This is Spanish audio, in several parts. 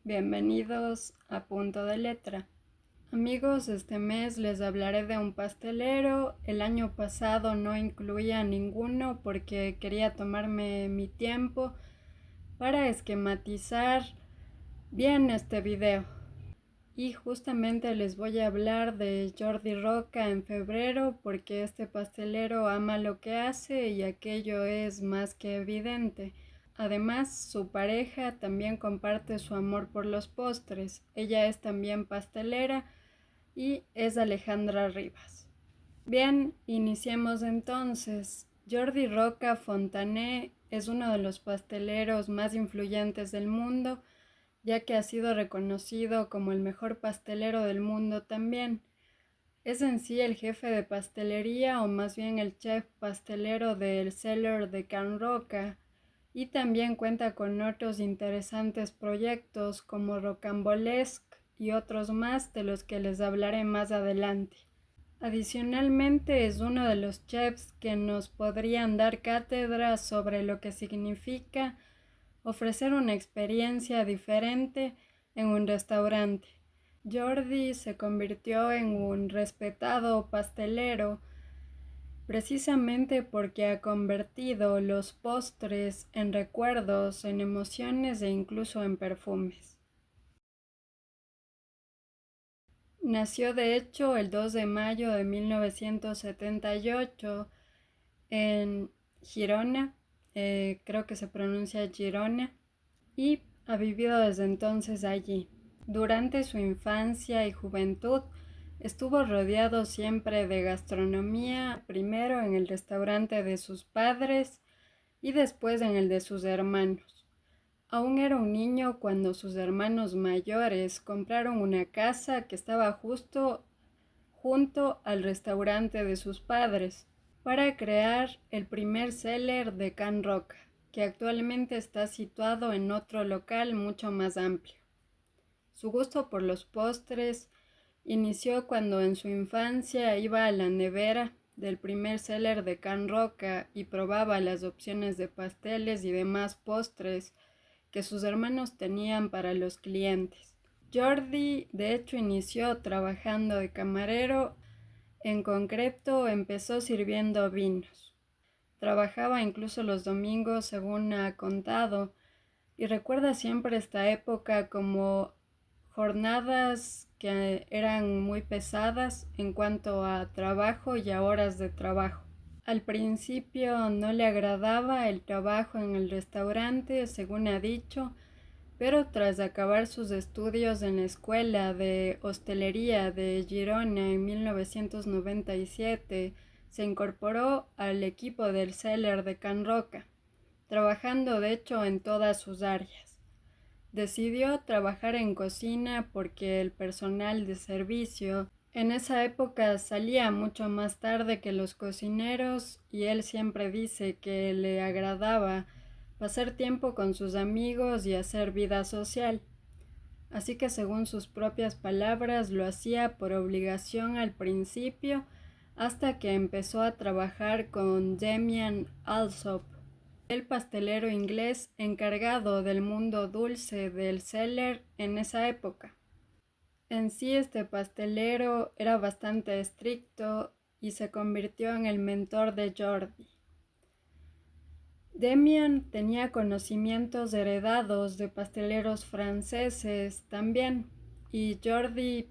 Bienvenidos a Punto de Letra. Amigos, este mes les hablaré de un pastelero. El año pasado no incluía ninguno porque quería tomarme mi tiempo para esquematizar bien este video. Y justamente les voy a hablar de Jordi Roca en febrero porque este pastelero ama lo que hace y aquello es más que evidente. Además, su pareja también comparte su amor por los postres. Ella es también pastelera y es Alejandra Rivas. Bien, iniciemos entonces. Jordi Roca Fontané es uno de los pasteleros más influyentes del mundo, ya que ha sido reconocido como el mejor pastelero del mundo también. Es en sí el jefe de pastelería o más bien el chef pastelero del Cellar de Can Roca y también cuenta con otros interesantes proyectos como Rocambolesque y otros más de los que les hablaré más adelante. Adicionalmente es uno de los chefs que nos podrían dar cátedra sobre lo que significa ofrecer una experiencia diferente en un restaurante. Jordi se convirtió en un respetado pastelero precisamente porque ha convertido los postres en recuerdos, en emociones e incluso en perfumes. Nació de hecho el 2 de mayo de 1978 en Girona, creo que se pronuncia Girona, y ha vivido desde entonces allí. Durante su infancia y juventud estuvo rodeado siempre de gastronomía, primero en el restaurante de sus padres y después en el de sus hermanos. Aún era un niño cuando sus hermanos mayores compraron una casa que estaba justo junto al restaurante de sus padres para crear el primer seller de Can Roca, que actualmente está situado en otro local mucho más amplio. Su gusto por los postres inició cuando en su infancia iba a la nevera del primer seller de Can Roca y probaba las opciones de pasteles y demás postres que sus hermanos tenían para los clientes. Jordi, de hecho, inició trabajando de camarero. En concreto, empezó sirviendo vinos. Trabajaba incluso los domingos, según ha contado, y recuerda siempre esta época como jornadas que eran muy pesadas en cuanto a trabajo y a horas de trabajo. Al principio no le agradaba el trabajo en el restaurante, según ha dicho, pero tras acabar sus estudios en la Escuela de Hostelería de Girona en 1997, se incorporó al equipo del Cellar de Can Roca, trabajando de hecho en todas sus áreas. Decidió trabajar en cocina porque el personal de servicio en esa época salía mucho más tarde que los cocineros y él siempre dice que le agradaba pasar tiempo con sus amigos y hacer vida social. Así que según sus propias palabras lo hacía por obligación al principio hasta que empezó a trabajar con Demian Alsop, el pastelero inglés encargado del mundo dulce del Cellar en esa época. En sí este pastelero era bastante estricto y se convirtió en el mentor de Jordi. Demian tenía conocimientos heredados de pasteleros franceses también, y Jordi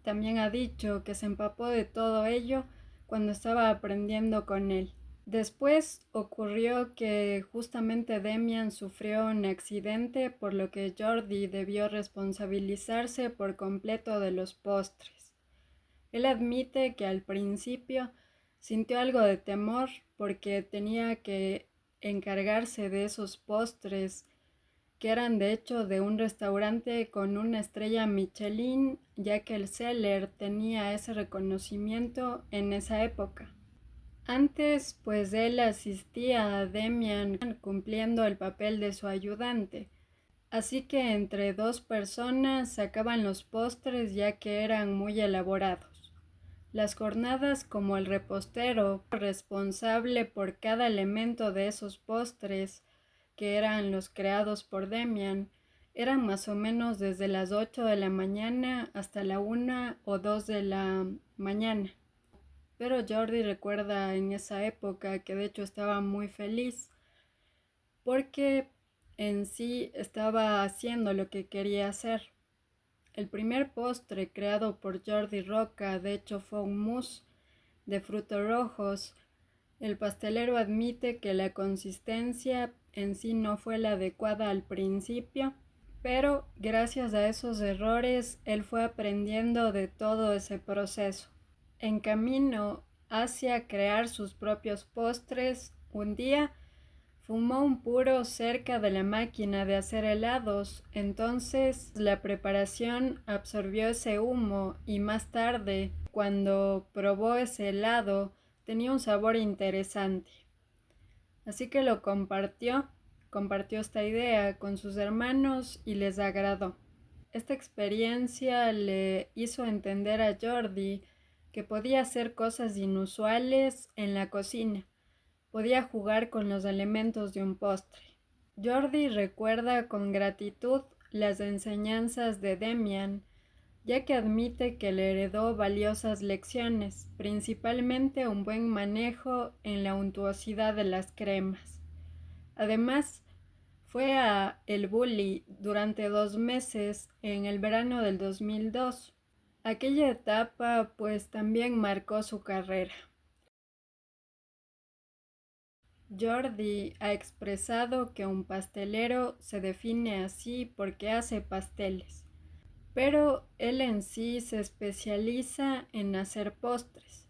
también ha dicho que se empapó de todo ello cuando estaba aprendiendo con él. Después ocurrió que justamente Demian sufrió un accidente, por lo que Jordi debió responsabilizarse por completo de los postres. Él admite que al principio sintió algo de temor porque tenía que encargarse de esos postres que eran de hecho de un restaurante con una estrella Michelin, ya que el Cellar tenía ese reconocimiento en esa época. Antes, pues él asistía a Demian cumpliendo el papel de su ayudante, así que entre dos personas sacaban los postres ya que eran muy elaborados. Las jornadas como el repostero, responsable por cada elemento de esos postres, que eran los creados por Demian, Eran más o menos desde las 8 de la mañana hasta la 1 o 2 de la mañana. Pero Jordi recuerda en esa época que de hecho estaba muy feliz porque en sí estaba haciendo lo que quería hacer. El primer postre creado por Jordi Roca de hecho fue un mousse de frutos rojos. El pastelero admite que la consistencia en sí no fue la adecuada al principio, pero gracias a esos errores él fue aprendiendo de todo ese proceso. En camino hacia crear sus propios postres, un día fumó un puro cerca de la máquina de hacer helados, entonces la preparación absorbió ese humo y más tarde, cuando probó ese helado, tenía un sabor interesante. Así que lo compartió esta idea con sus hermanos y les agradó. Esta experiencia le hizo entender a Jordi que podía hacer cosas inusuales en la cocina. Podía jugar con los elementos de un postre. Jordi recuerda con gratitud las enseñanzas de Demian, ya que admite que le heredó valiosas lecciones, principalmente un buen manejo en la untuosidad de las cremas. Además, fue a El Bulli durante 2 meses en el verano del 2002. Aquella etapa pues también marcó su carrera. Jordi ha expresado que un pastelero se define así porque hace pasteles, pero él en sí se especializa en hacer postres.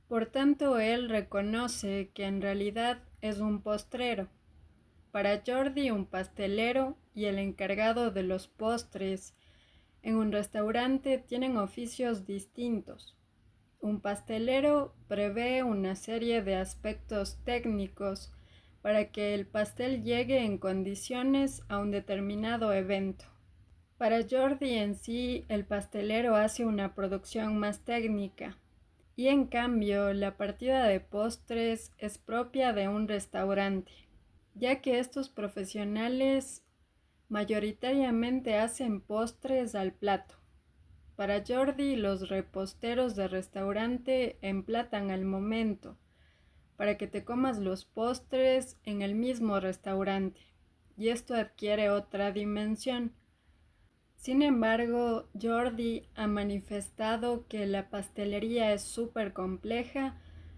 Por tanto, él reconoce que en realidad es un postrero. Para Jordi, un pastelero y el encargado de los postres en un restaurante tienen oficios distintos. Un pastelero prevé una serie de aspectos técnicos para que el pastel llegue en condiciones a un determinado evento. Para Jordi en sí, el pastelero hace una producción más técnica y en cambio la partida de postres es propia de un restaurante, ya que estos profesionales mayoritariamente hacen postres al plato. Para Jordi, los reposteros de restaurante emplatan al momento, para que te comas los postres en el mismo restaurante, y esto adquiere otra dimensión. Sin embargo, Jordi ha manifestado que la pastelería es súper compleja,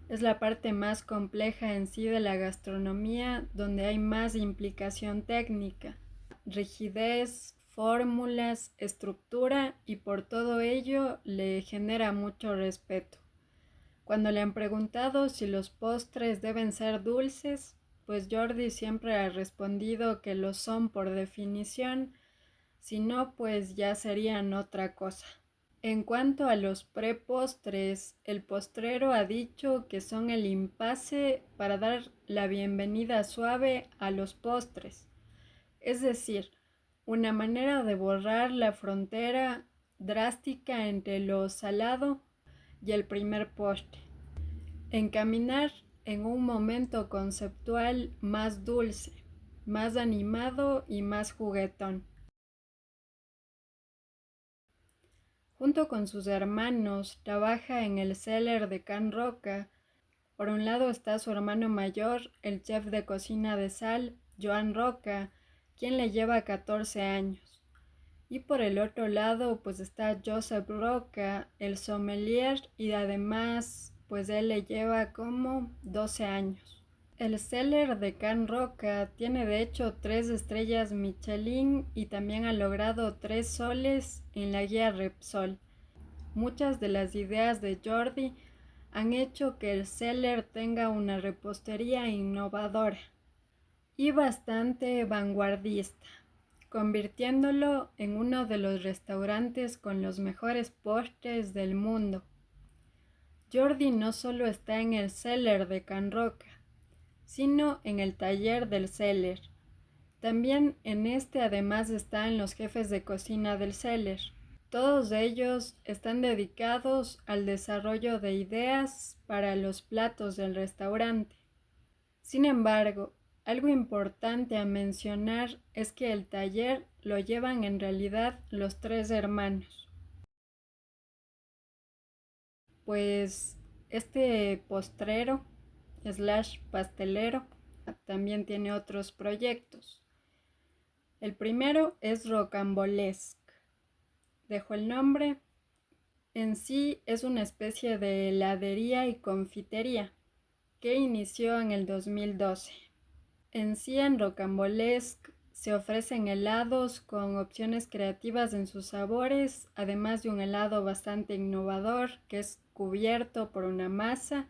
es la parte más compleja en sí de la gastronomía, donde hay más implicación técnica, rigidez, fórmulas, estructura y por todo ello le genera mucho respeto. Cuando le han preguntado si los postres deben ser dulces, pues Jordi siempre ha respondido que lo son por definición, si no, pues ya serían otra cosa. En cuanto a los prepostres, el postrero ha dicho que son el impasse para dar la bienvenida suave a los postres, es decir, una manera de borrar la frontera drástica entre lo salado y el primer postre, encaminar en un momento conceptual más dulce, más animado y más juguetón. Junto con sus hermanos, trabaja en el cellar de Can Roca. Por un lado está su hermano mayor, el chef de cocina de sal, Joan Roca, quien le lleva 14 años. Y por el otro lado, pues está Joseph Roca, el sommelier, y además, pues él le lleva como 12 años. El cellar de Can Roca tiene de hecho 3 estrellas Michelin y también ha logrado 3 soles en la guía Repsol. Muchas de las ideas de Jordi han hecho que el cellar tenga una repostería innovadora y bastante vanguardista, convirtiéndolo en uno de los restaurantes con los mejores postres del mundo. Jordi no solo está en el cellar de Can Roca, sino en el taller del cellar. También en este además están los jefes de cocina del cellar. Todos ellos están dedicados al desarrollo de ideas para los platos del restaurante. Sin embargo, algo importante a mencionar es que el taller lo llevan en realidad los tres hermanos. Pues este postrero / pastelero también tiene otros proyectos. El primero es Rocambolesque. Dejo el nombre. En sí es una especie de heladería y confitería que inició en el 2012. En sí en Rocambolesque se ofrecen helados con opciones creativas en sus sabores, además de un helado bastante innovador que es cubierto por una masa,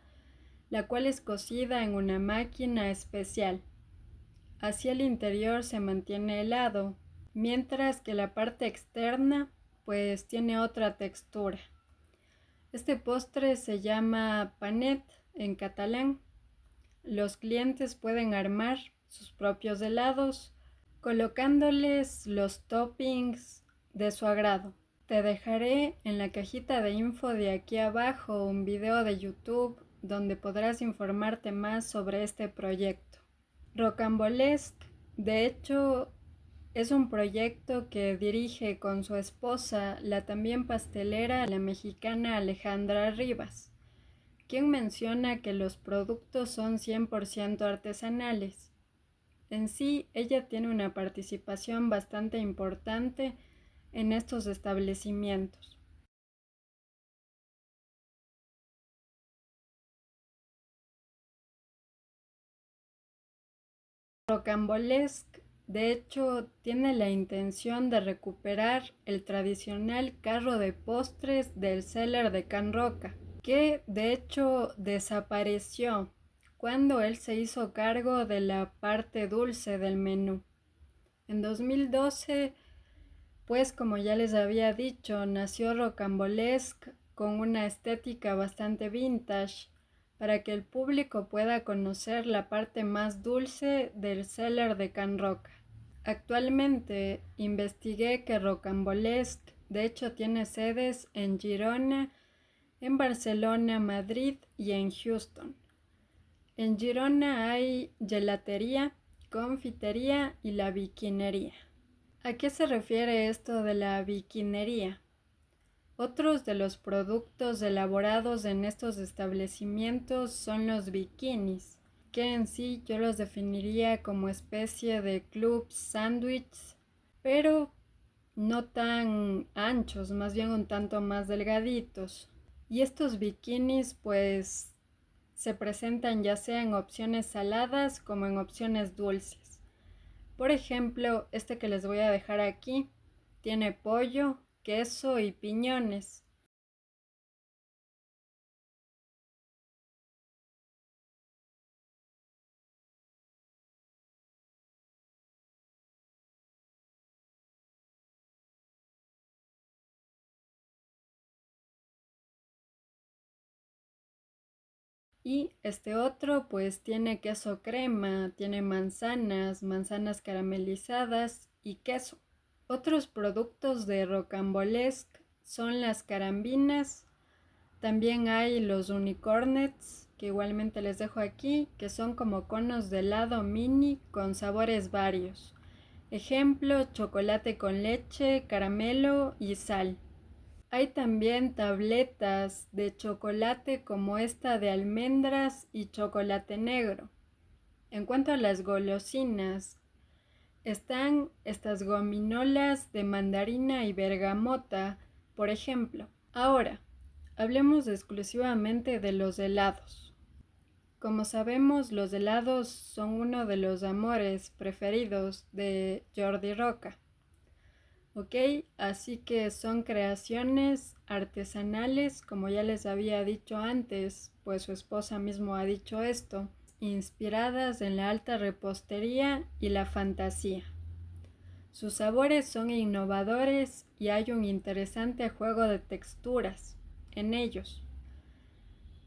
la cual es cocida en una máquina especial. Así el interior se mantiene helado, mientras que la parte externa pues tiene otra textura. Este postre se llama panet en catalán. Los clientes pueden armar sus propios helados colocándoles los toppings de su agrado. Te dejaré en la cajita de info de aquí abajo un video de YouTube donde podrás informarte más sobre este proyecto. Rocambolesque, de hecho, es un proyecto que dirige con su esposa, la también pastelera, la mexicana Alejandra Rivas, quien menciona que los productos son 100% artesanales. En sí, ella tiene una participación bastante importante en estos establecimientos. Rocambolesque, de hecho, tiene la intención de recuperar el tradicional carro de postres del Cellar de Can Roca, que de hecho desapareció cuando él se hizo cargo de la parte dulce del menú. En 2012, pues como ya les había dicho, nació Rocambolesque con una estética bastante vintage para que el público pueda conocer la parte más dulce del Cellar de Can Roca. Actualmente investigué que Rocambolesque de hecho tiene sedes en Girona, en Barcelona, Madrid y en Houston. En Girona hay gelatería, confitería y la biquinería. ¿A qué se refiere esto de la biquinería? Otros de los productos elaborados en estos establecimientos son los bikinis, que en sí yo los definiría como especie de club sándwiches, pero no tan anchos, más bien un tanto más delgaditos. Y estos bikinis pues se presentan ya sea en opciones saladas como en opciones dulces. Por ejemplo, este que les voy a dejar aquí tiene pollo, queso y piñones. Y este otro pues tiene queso crema, tiene manzanas caramelizadas y queso. Otros productos de Rocambolesque son las carambinas. También hay los unicornets, que igualmente les dejo aquí, que son como conos de helado mini con sabores varios. Ejemplo, chocolate con leche, caramelo y sal. Hay también tabletas de chocolate como esta de almendras y chocolate negro. En cuanto a las golosinas, están estas gominolas de mandarina y bergamota, por ejemplo. Ahora, hablemos exclusivamente de los helados. Como sabemos, los helados son uno de los amores preferidos de Jordi Roca. ¿Ok? Así que son creaciones artesanales, como ya les había dicho antes, pues su esposa mismo ha dicho esto, inspiradas en la alta repostería y la fantasía. Sus sabores son innovadores y hay un interesante juego de texturas en ellos.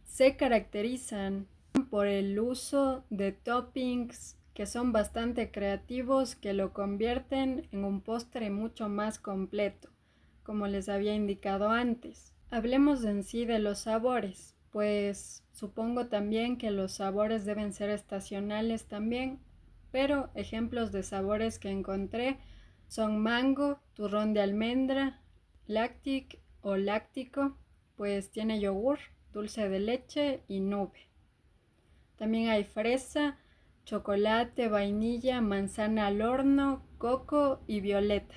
Se caracterizan por el uso de toppings que son bastante creativos que lo convierten en un postre mucho más completo, como les había indicado antes. Hablemos en sí de los sabores, pues supongo también que los sabores deben ser estacionales también, pero ejemplos de sabores que encontré son mango, turrón de almendra, lactic o láctico, pues tiene yogur, dulce de leche y nube. También hay fresa, chocolate, vainilla, manzana al horno, coco y violeta.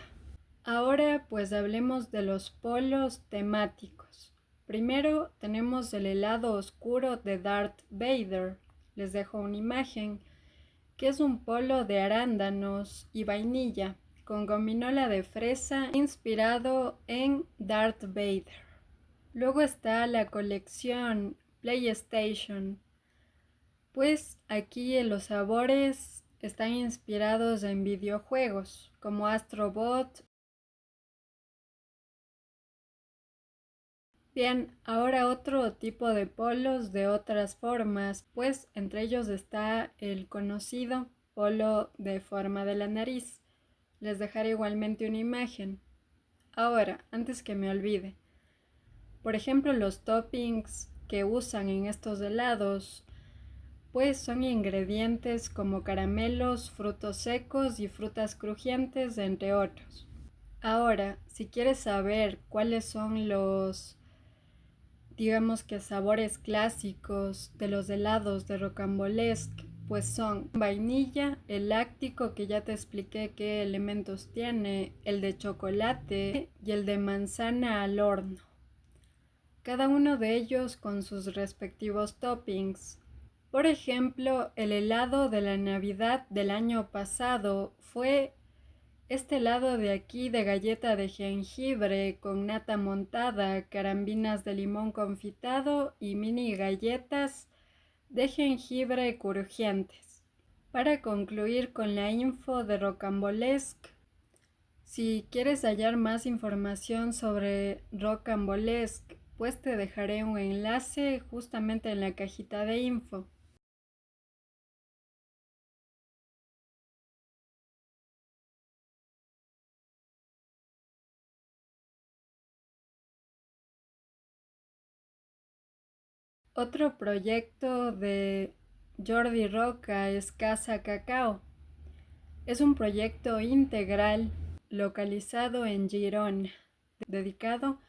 Ahora pues hablemos de los polos temáticos. Primero tenemos el helado oscuro de Darth Vader. Les dejo una imagen, que es un polo de arándanos y vainilla con gominola de fresa inspirado en Darth Vader. Luego está la colección PlayStation, pues aquí los sabores están inspirados en videojuegos como Astro Bot. Bien, ahora otro tipo de polos de otras formas, pues entre ellos está el conocido polo de forma de la nariz. Les dejaré igualmente una imagen. Ahora, antes que me olvide, por ejemplo, los toppings que usan en estos helados, pues son ingredientes como caramelos, frutos secos y frutas crujientes, entre otros. Ahora, si quieres saber cuáles son los, digamos que sabores clásicos de los helados de Rocambolesque, pues son vainilla, el láctico que ya te expliqué qué elementos tiene, el de chocolate y el de manzana al horno. Cada uno de ellos con sus respectivos toppings. Por ejemplo, el helado de la Navidad del año pasado fue este helado de aquí de galleta de jengibre con nata montada, carambinas de limón confitado y mini galletas de jengibre crujientes. Para concluir con la info de Rocambolesque, si quieres hallar más información sobre Rocambolesque, pues te dejaré un enlace justamente en la cajita de info. Otro proyecto de Jordi Roca es Casa Cacao. Es un proyecto integral localizado en Girona, dedicado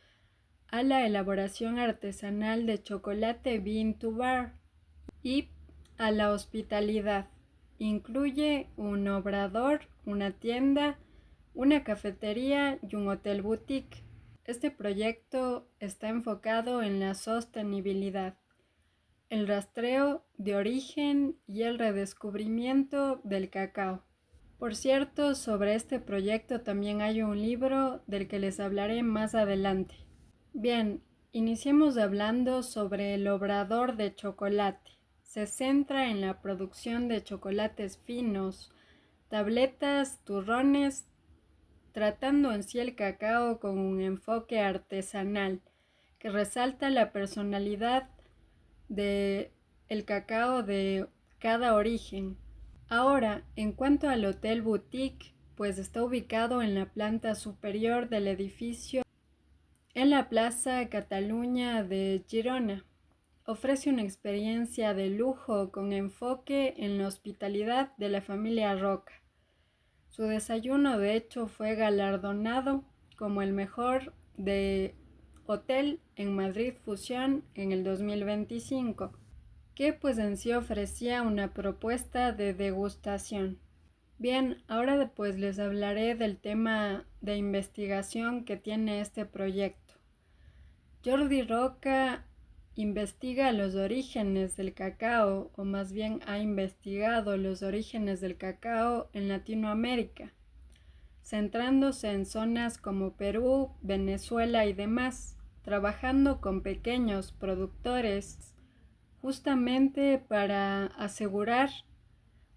a la elaboración artesanal de chocolate bean to bar y a la hospitalidad. Incluye un obrador, una tienda, una cafetería y un hotel boutique. Este proyecto está enfocado en la sostenibilidad, el rastreo de origen y el redescubrimiento del cacao. Por cierto, sobre este proyecto también hay un libro del que les hablaré más adelante. Bien, iniciemos hablando sobre el obrador de chocolate. Se centra en la producción de chocolates finos, tabletas, turrones, tratando en sí el cacao con un enfoque artesanal que resalta la personalidad de el cacao de cada origen. Ahora, en cuanto al hotel boutique, pues está ubicado en la planta superior del edificio en la Plaza Cataluña de Girona. Ofrece una experiencia de lujo con enfoque en la hospitalidad de la familia Roca. Su desayuno, de hecho, fue galardonado como el mejor de hotel en Madrid Fusión en el 2025, que pues en sí ofrecía una propuesta de degustación. Bien, ahora pues les hablaré del tema de investigación que tiene este proyecto. Jordi Roca investiga los orígenes del cacao, o más bien ha investigado los orígenes del cacao en Latinoamérica, centrándose en zonas como Perú, Venezuela y demás, trabajando con pequeños productores justamente para asegurar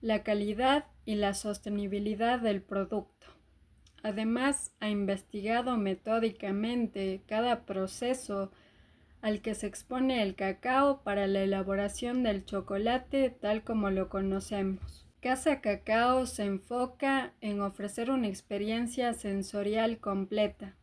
la calidad y la sostenibilidad del producto. Además, ha investigado metódicamente cada proceso al que se expone el cacao para la elaboración del chocolate tal como lo conocemos. Casa Cacao se enfoca en ofrecer una experiencia sensorial completa,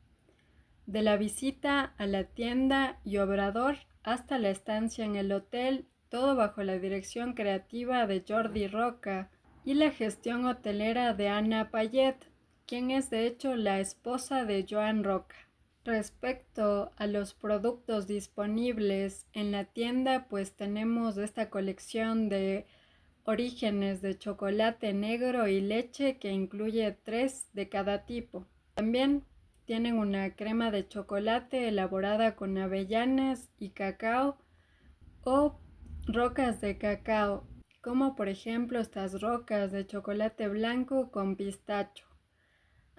de la visita a la tienda y obrador hasta la estancia en el hotel, todo bajo la dirección creativa de Jordi Roca y la gestión hotelera de Ana Payet, quien es de hecho la esposa de Joan Roca. Respecto a los productos disponibles en la tienda, pues tenemos esta colección de orígenes de chocolate negro y leche que incluye 3 de cada tipo. También tienen una crema de chocolate elaborada con avellanas y cacao o rocas de cacao, como por ejemplo estas rocas de chocolate blanco con pistacho.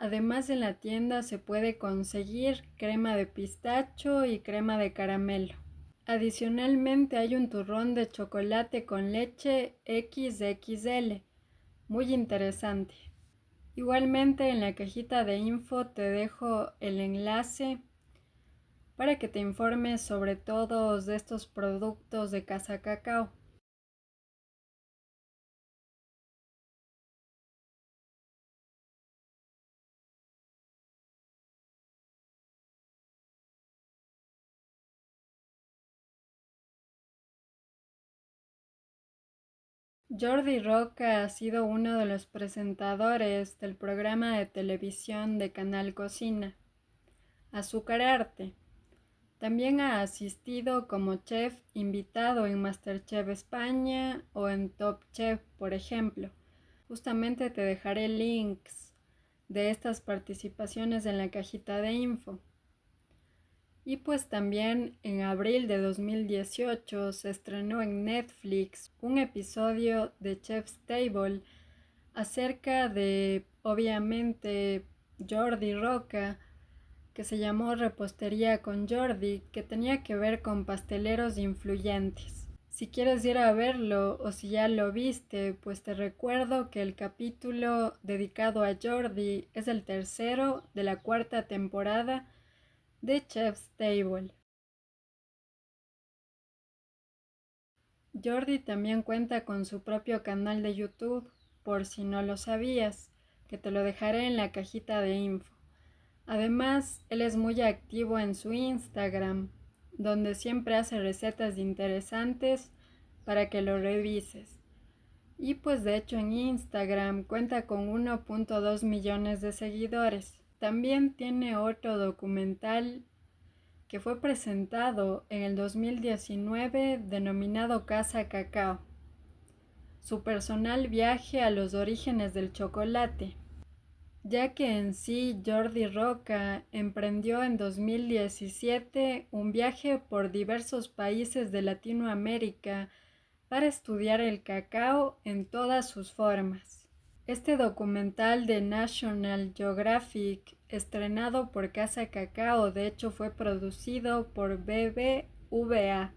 Además en la tienda se puede conseguir crema de pistacho y crema de caramelo. Adicionalmente hay un turrón de chocolate con leche XXL, muy interesante. Igualmente en la cajita de info te dejo el enlace para que te informes sobre todos estos productos de Casa Cacao. Jordi Roca ha sido uno de los presentadores del programa de televisión de Canal Cocina, Azúcar Arte. También ha asistido como chef invitado en MasterChef España o en Top Chef, por ejemplo. Justamente te dejaré links de estas participaciones en la cajita de info. Y pues también en abril de 2018 se estrenó en Netflix un episodio de Chef's Table acerca de, obviamente, Jordi Roca, que se llamó Repostería con Jordi, que tenía que ver con pasteleros influyentes. Si quieres ir a verlo o si ya lo viste, pues te recuerdo que el capítulo dedicado a Jordi es el tercero de la 4ª temporada de Chef's Table. Jordi también cuenta con su propio canal de YouTube, por si no lo sabías, que te lo dejaré en la cajita de info. Además, él es muy activo en su Instagram, donde siempre hace recetas interesantes para que lo revises. Y pues de hecho en Instagram cuenta con 1.2 millones de seguidores. También tiene otro documental que fue presentado en el 2019 denominado Casa Cacao, su personal viaje a los orígenes del chocolate, ya que en sí Jordi Roca emprendió en 2017 un viaje por diversos países de Latinoamérica para estudiar el cacao en todas sus formas. Este documental de National Geographic, estrenado por Casa Cacao, de hecho fue producido por BBVA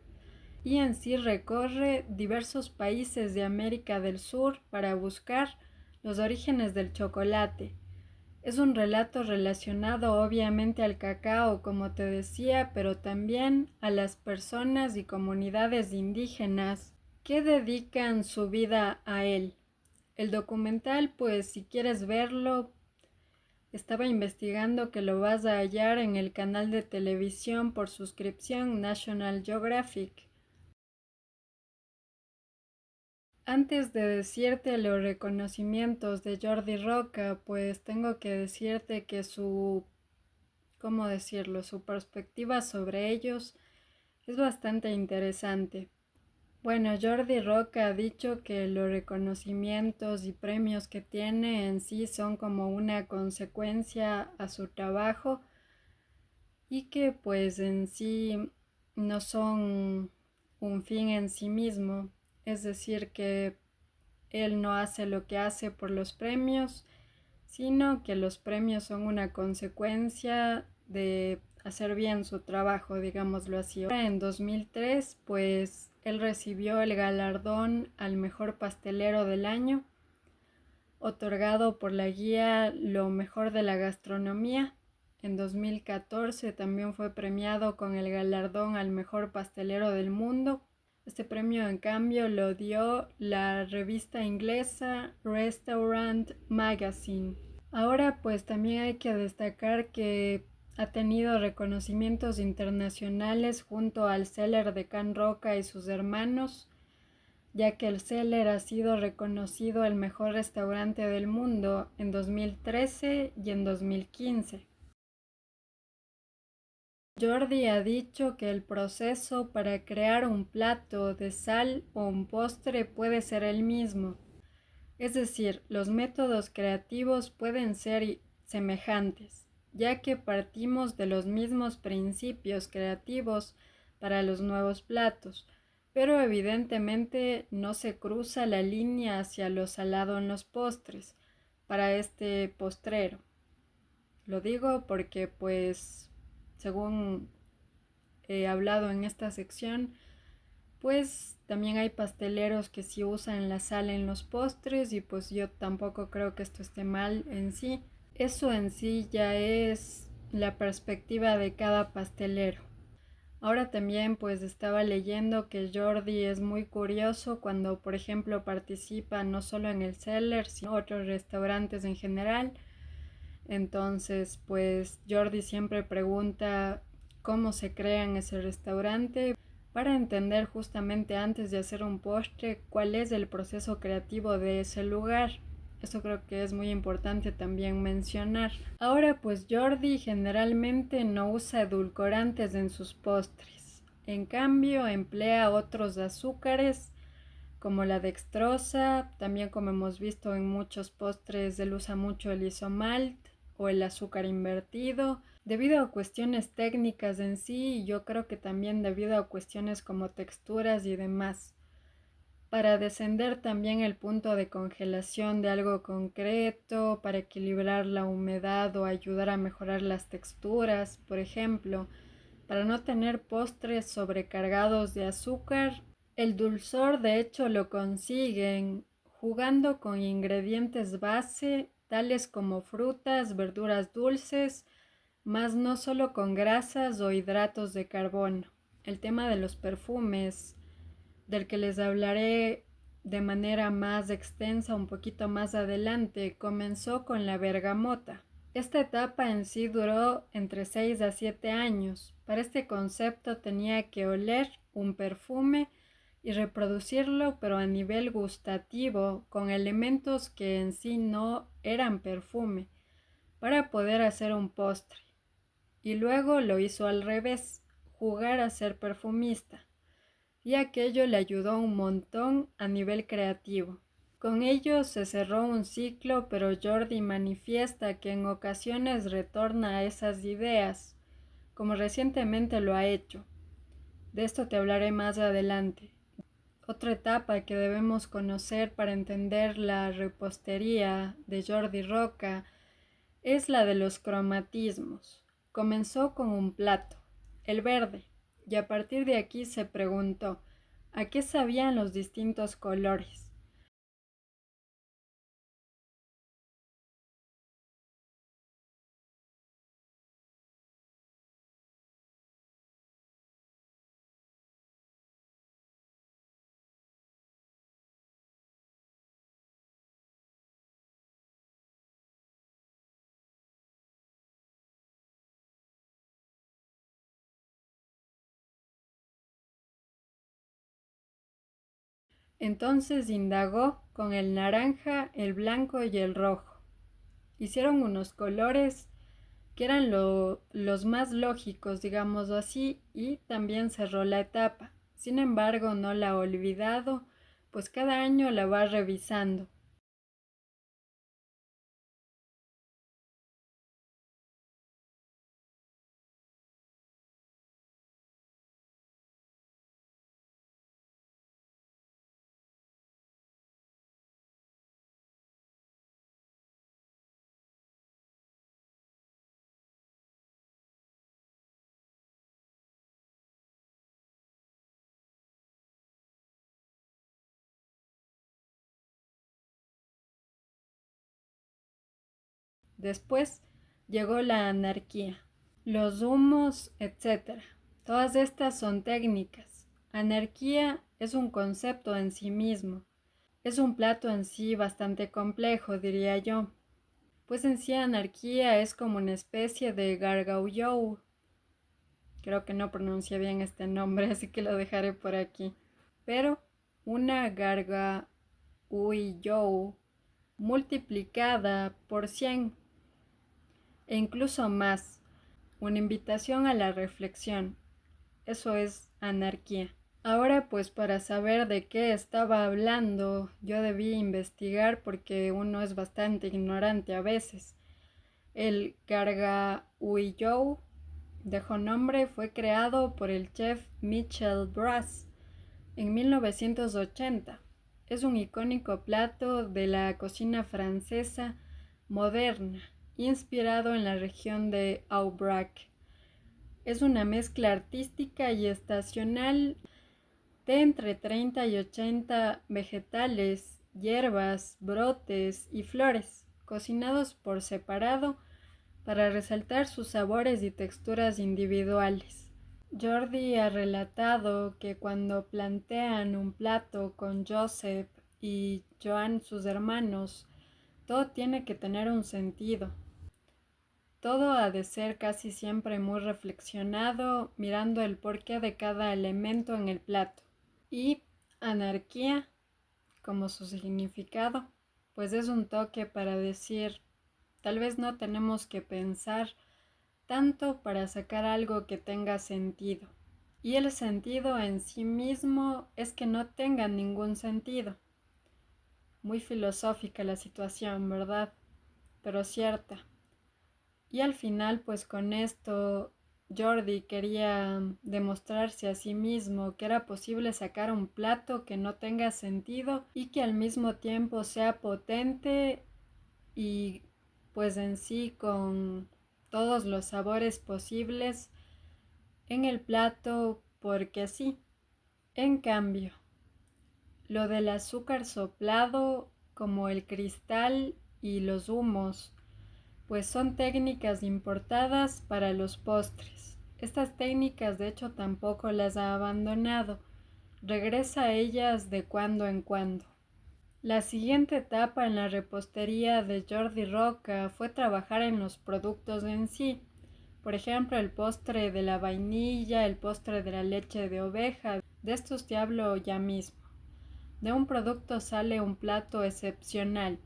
y en sí recorre diversos países de América del Sur para buscar los orígenes del chocolate. Es un relato relacionado obviamente al cacao, como te decía, pero también a las personas y comunidades indígenas que dedican su vida a él. El documental, pues si quieres verlo, estaba investigando que lo vas a hallar en el canal de televisión por suscripción National Geographic. Antes de decirte los reconocimientos de Jordi Roca, pues tengo que decirte que ¿cómo decirlo? Su perspectiva sobre ellos es bastante interesante. Bueno, Jordi Roca ha dicho que los reconocimientos y premios que tiene en sí son como una consecuencia a su trabajo y que pues en sí no son un fin en sí mismo. Es decir, que él no hace lo que hace por los premios, sino que los premios son una consecuencia de hacer bien su trabajo, digámoslo así. En 2003, pues él recibió el galardón al mejor pastelero del año, otorgado por la guía Lo mejor de la gastronomía. En 2014 también fue premiado con el galardón al mejor pastelero del mundo. Este premio, en cambio, lo dio la revista inglesa Restaurant Magazine. Ahora, pues también hay que destacar que ha tenido reconocimientos internacionales junto al Cellar de Can Roca y sus hermanos, ya que el Cellar ha sido reconocido el mejor restaurante del mundo en 2013 y en 2015. Jordi ha dicho que el proceso para crear un plato de sal o un postre puede ser el mismo. Es decir, los métodos creativos pueden ser semejantes, ya que partimos de los mismos principios creativos para los nuevos platos, pero evidentemente no se cruza la línea hacia lo salado en los postres para este postrero. Lo digo porque, pues, según he hablado en esta sección, pues también hay pasteleros que sí usan la sal en los postres y pues yo tampoco creo que esto esté mal en sí. Eso en sí ya es la perspectiva de cada pastelero. Ahora también pues estaba leyendo que Jordi es muy curioso cuando por ejemplo participa no solo en el Cellar sino en otros restaurantes en general. Entonces pues Jordi siempre pregunta cómo se crea en ese restaurante para entender justamente antes de hacer un postre cuál es el proceso creativo de ese lugar. Eso creo que es muy importante también mencionar. Ahora pues Jordi generalmente no usa edulcorantes en sus postres. En cambio emplea otros azúcares como la dextrosa, también como hemos visto en muchos postres él usa mucho el isomalt o el azúcar invertido, debido a cuestiones técnicas en sí y yo creo que también debido a cuestiones como texturas y demás. Para descender también el punto de congelación de algo concreto, para equilibrar la humedad o ayudar a mejorar las texturas, por ejemplo, para no tener postres sobrecargados de azúcar. El dulzor de hecho lo consiguen jugando con ingredientes base, tales como frutas, verduras dulces, más no solo con grasas o hidratos de carbono. El tema de los perfumes, del que les hablaré de manera más extensa un poquito más adelante, comenzó con la bergamota. Esta etapa en sí duró entre 6 a 7 años. Para este concepto tenía que oler un perfume y reproducirlo, pero a nivel gustativo, con elementos que en sí no eran perfume, para poder hacer un postre. Y luego lo hizo al revés, jugar a ser perfumista. Y aquello le ayudó un montón a nivel creativo. Con ello se cerró un ciclo, pero Jordi manifiesta que en ocasiones retorna a esas ideas, como recientemente lo ha hecho. De esto te hablaré más adelante. Otra etapa que debemos conocer para entender la repostería de Jordi Roca es la de los cromatismos. Comenzó con un plato, el verde, y a partir de aquí se preguntó, ¿a qué sabían los distintos colores? Entonces indagó con el naranja, el blanco y el rojo. Hicieron unos colores que eran los más lógicos, digámoslo así, y también cerró la etapa. Sin embargo, no la ha olvidado, pues cada año la va revisando. Después llegó la anarquía, los humos, etcétera. Todas estas son técnicas. Anarquía es un concepto en sí mismo. Es un plato en sí bastante complejo, diría yo. Pues en sí anarquía es como una especie de gargaullou. Creo que no pronuncié bien este nombre, así que lo dejaré por aquí. Pero una gargauillo multiplicada por 100 e incluso más. Una invitación a la reflexión. Eso es anarquía. Ahora pues para saber de qué estaba hablando, yo debí investigar porque uno es bastante ignorante a veces. El gargauillo, dejó nombre, fue creado por el chef Michel Bras en 1980. Es un icónico plato de la cocina francesa moderna, inspirado en la región de Aubrac. Es una mezcla artística y estacional de entre 30 y 80 vegetales, hierbas, brotes y flores, cocinados por separado para resaltar sus sabores y texturas individuales. Jordi ha relatado que cuando plantean un plato con Joseph y Joan, sus hermanos, todo tiene que tener un sentido. Todo ha de ser casi siempre muy reflexionado, mirando el porqué de cada elemento en el plato. Y anarquía, como su significado, pues es un toque para decir, tal vez no tenemos que pensar tanto para sacar algo que tenga sentido. Y el sentido en sí mismo es que no tenga ningún sentido. Muy filosófica la situación, ¿verdad? Pero cierta. Y al final, pues con esto, Jordi quería demostrarse a sí mismo que era posible sacar un plato que no tenga sentido y que al mismo tiempo sea potente y pues en sí con todos los sabores posibles en el plato porque sí. En cambio, lo del azúcar soplado como el cristal y los humos pues son técnicas importadas para los postres. Estas técnicas de hecho tampoco las ha abandonado, regresa a ellas de cuando en cuando. La siguiente etapa en la repostería de Jordi Roca fue trabajar en los productos en sí, por ejemplo el postre de la vainilla, el postre de la leche de oveja, de estos te hablo ya mismo. De un producto sale un plato excepcional.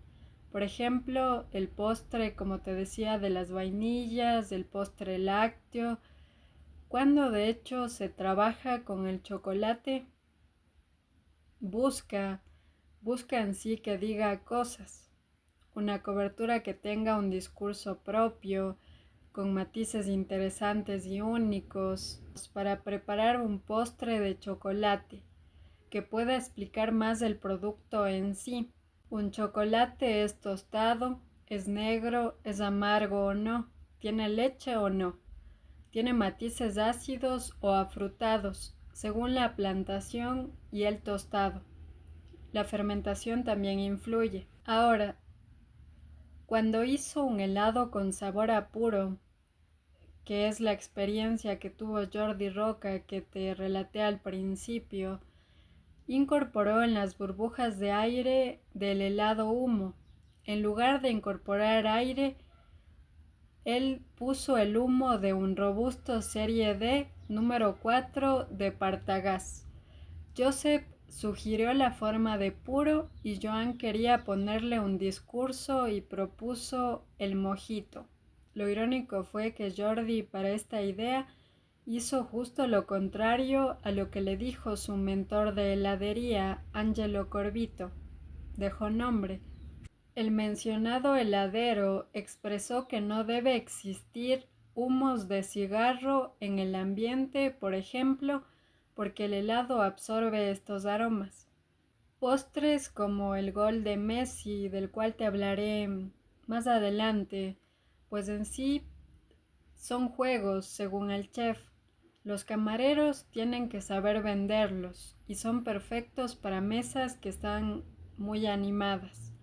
Por ejemplo, el postre, como te decía, de las vainillas, el postre lácteo, cuando de hecho se trabaja con el chocolate, busca en sí que diga cosas, una cobertura que tenga un discurso propio, con matices interesantes y únicos, para preparar un postre de chocolate que pueda explicar más del producto en sí. Un chocolate es tostado, es negro, es amargo o no, tiene leche o no, tiene matices ácidos o afrutados, según la plantación y el tostado. La fermentación también influye. Ahora, cuando hizo un helado con sabor a puro, que es la experiencia que tuvo Jordi Roca que te relaté al principio, incorporó en las burbujas de aire del helado humo. En lugar de incorporar aire, él puso el humo de un robusto Serie D número 4 de Partagás. Joseph sugirió la forma de puro y Joan quería ponerle un discurso y propuso el mojito. Lo irónico fue que Jordi para esta idea hizo justo lo contrario a lo que le dijo su mentor de heladería, Angelo Corbito. Dejó nombre. El mencionado heladero expresó que no debe existir humos de cigarro en el ambiente, por ejemplo, porque el helado absorbe estos aromas. Postres como el gol de Messi, del cual te hablaré más adelante, pues en sí son juegos, según el chef. Los camareros tienen que saber venderlos y son perfectos para mesas que están muy animadas.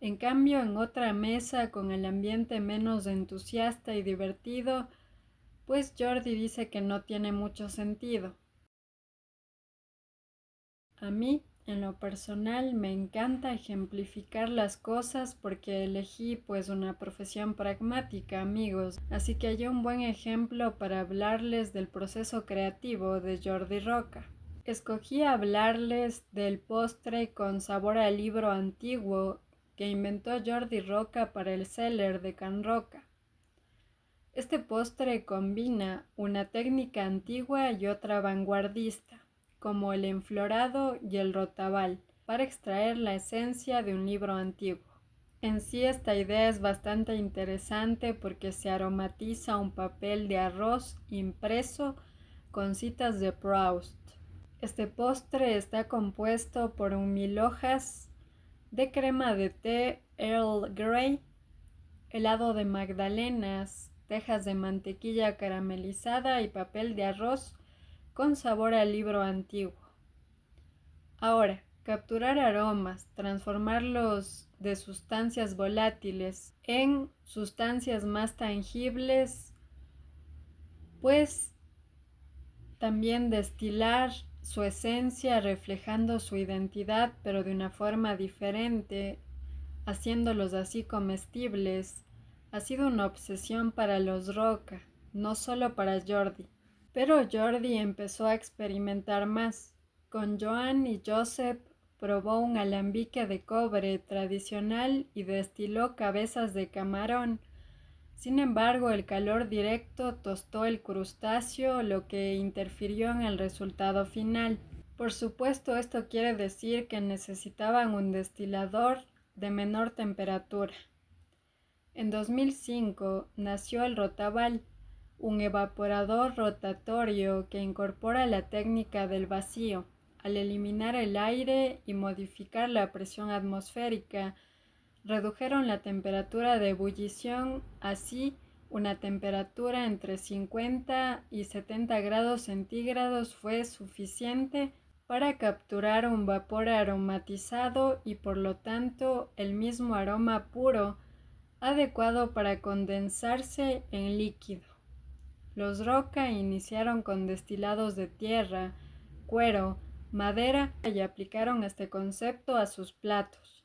En cambio, en otra mesa con el ambiente menos entusiasta y divertido, pues Jordi dice que no tiene mucho sentido. A mí, en lo personal, me encanta ejemplificar las cosas porque elegí pues una profesión pragmática, amigos, así que hay un buen ejemplo para hablarles del proceso creativo de Jordi Roca. Escogí hablarles del postre con sabor a libro antiguo que inventó Jordi Roca para el Cellar de Can Roca. Este postre combina una técnica antigua y otra vanguardista, como el enflorado y el rotabal, para extraer la esencia de un libro antiguo. En sí esta idea es bastante interesante porque se aromatiza un papel de arroz impreso con citas de Proust. Este postre está compuesto por 1000 hojas de crema de té Earl Grey, helado de magdalenas, tejas de mantequilla caramelizada y papel de arroz con sabor a libro antiguo. Ahora, capturar aromas, transformarlos de sustancias volátiles en sustancias más tangibles, pues también destilar su esencia reflejando su identidad pero de una forma diferente, haciéndolos así comestibles, ha sido una obsesión para los Roca, no solo para Jordi. Pero Jordi empezó a experimentar más. Con Joan y Josep probó un alambique de cobre tradicional y destiló cabezas de camarón. Sin embargo, el calor directo tostó el crustáceo, lo que interfirió en el resultado final. Por supuesto, esto quiere decir que necesitaban un destilador de menor temperatura. En 2005 nació el Rotabal, un evaporador rotatorio que incorpora la técnica del vacío. Al eliminar el aire y modificar la presión atmosférica, redujeron la temperatura de ebullición, así una temperatura entre 50 y 70 grados centígrados fue suficiente para capturar un vapor aromatizado y por lo tanto el mismo aroma puro adecuado para condensarse en líquido. Los Roca iniciaron con destilados de tierra, cuero, madera y aplicaron este concepto a sus platos.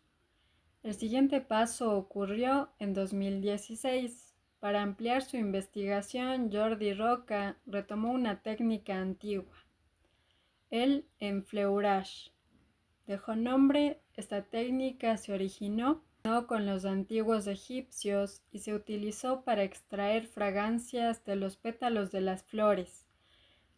El siguiente paso ocurrió en 2016. Para ampliar su investigación, Jordi Roca retomó una técnica antigua, el enfleurage. Dejó nombre, esta técnica se originó con los antiguos egipcios y se utilizó para extraer fragancias de los pétalos de las flores,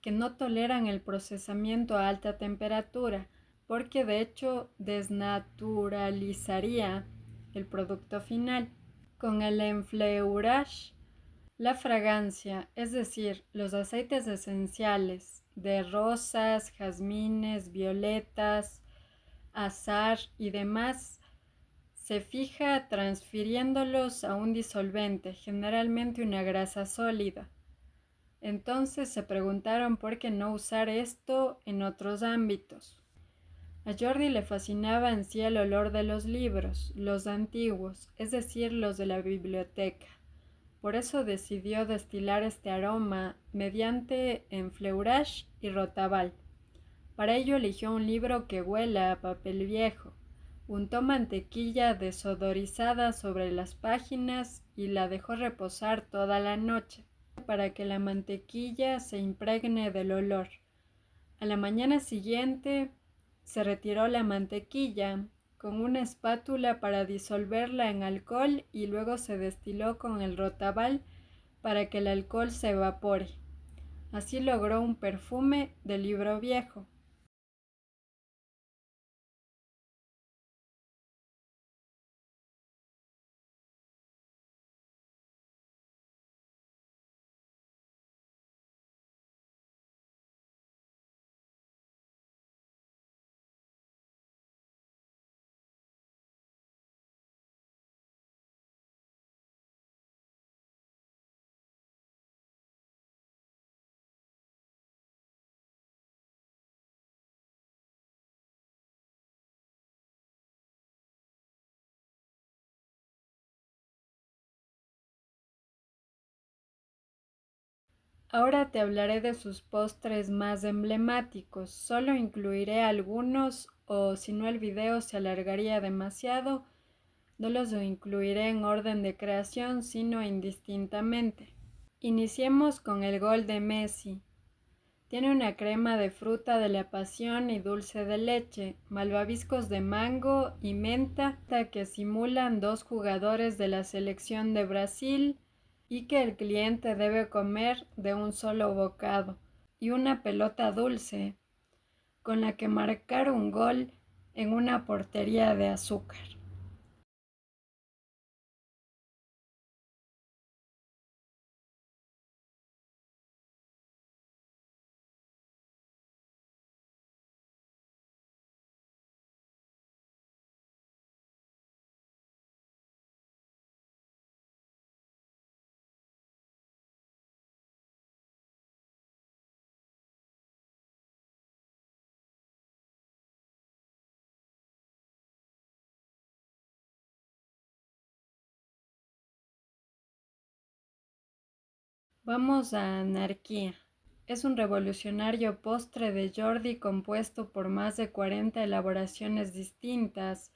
que no toleran el procesamiento a alta temperatura, porque de hecho desnaturalizaría el producto final. Con el enfleurage, la fragancia, es decir, los aceites esenciales de rosas, jazmines, violetas, azahar y demás, se fija transfiriéndolos a un disolvente, generalmente una grasa sólida. Entonces se preguntaron por qué no usar esto en otros ámbitos. A Jordi le fascinaba en sí el olor de los libros, los antiguos, es decir, los de la biblioteca. Por eso decidió destilar este aroma mediante enfleurage y rotabal. Para ello eligió un libro que huela a papel viejo. Untó mantequilla desodorizada sobre las páginas y la dejó reposar toda la noche para que la mantequilla se impregne del olor. A la mañana siguiente se retiró la mantequilla con una espátula para disolverla en alcohol y luego se destiló con el rotabal para que el alcohol se evapore. Así logró un perfume de libro viejo. Ahora te hablaré de sus postres más emblemáticos. Solo incluiré algunos o si no el video se alargaría demasiado, no los incluiré en orden de creación sino indistintamente. Iniciemos con el gol de Messi. Tiene una crema de fruta de la pasión y dulce de leche, malvaviscos de mango y menta que simulan dos jugadores de la selección de Brasil y que el cliente debe comer de un solo bocado, y una pelota dulce con la que marcar un gol en una portería de azúcar. Vamos a Anarquía. Es un revolucionario postre de Jordi compuesto por más de 40 elaboraciones distintas,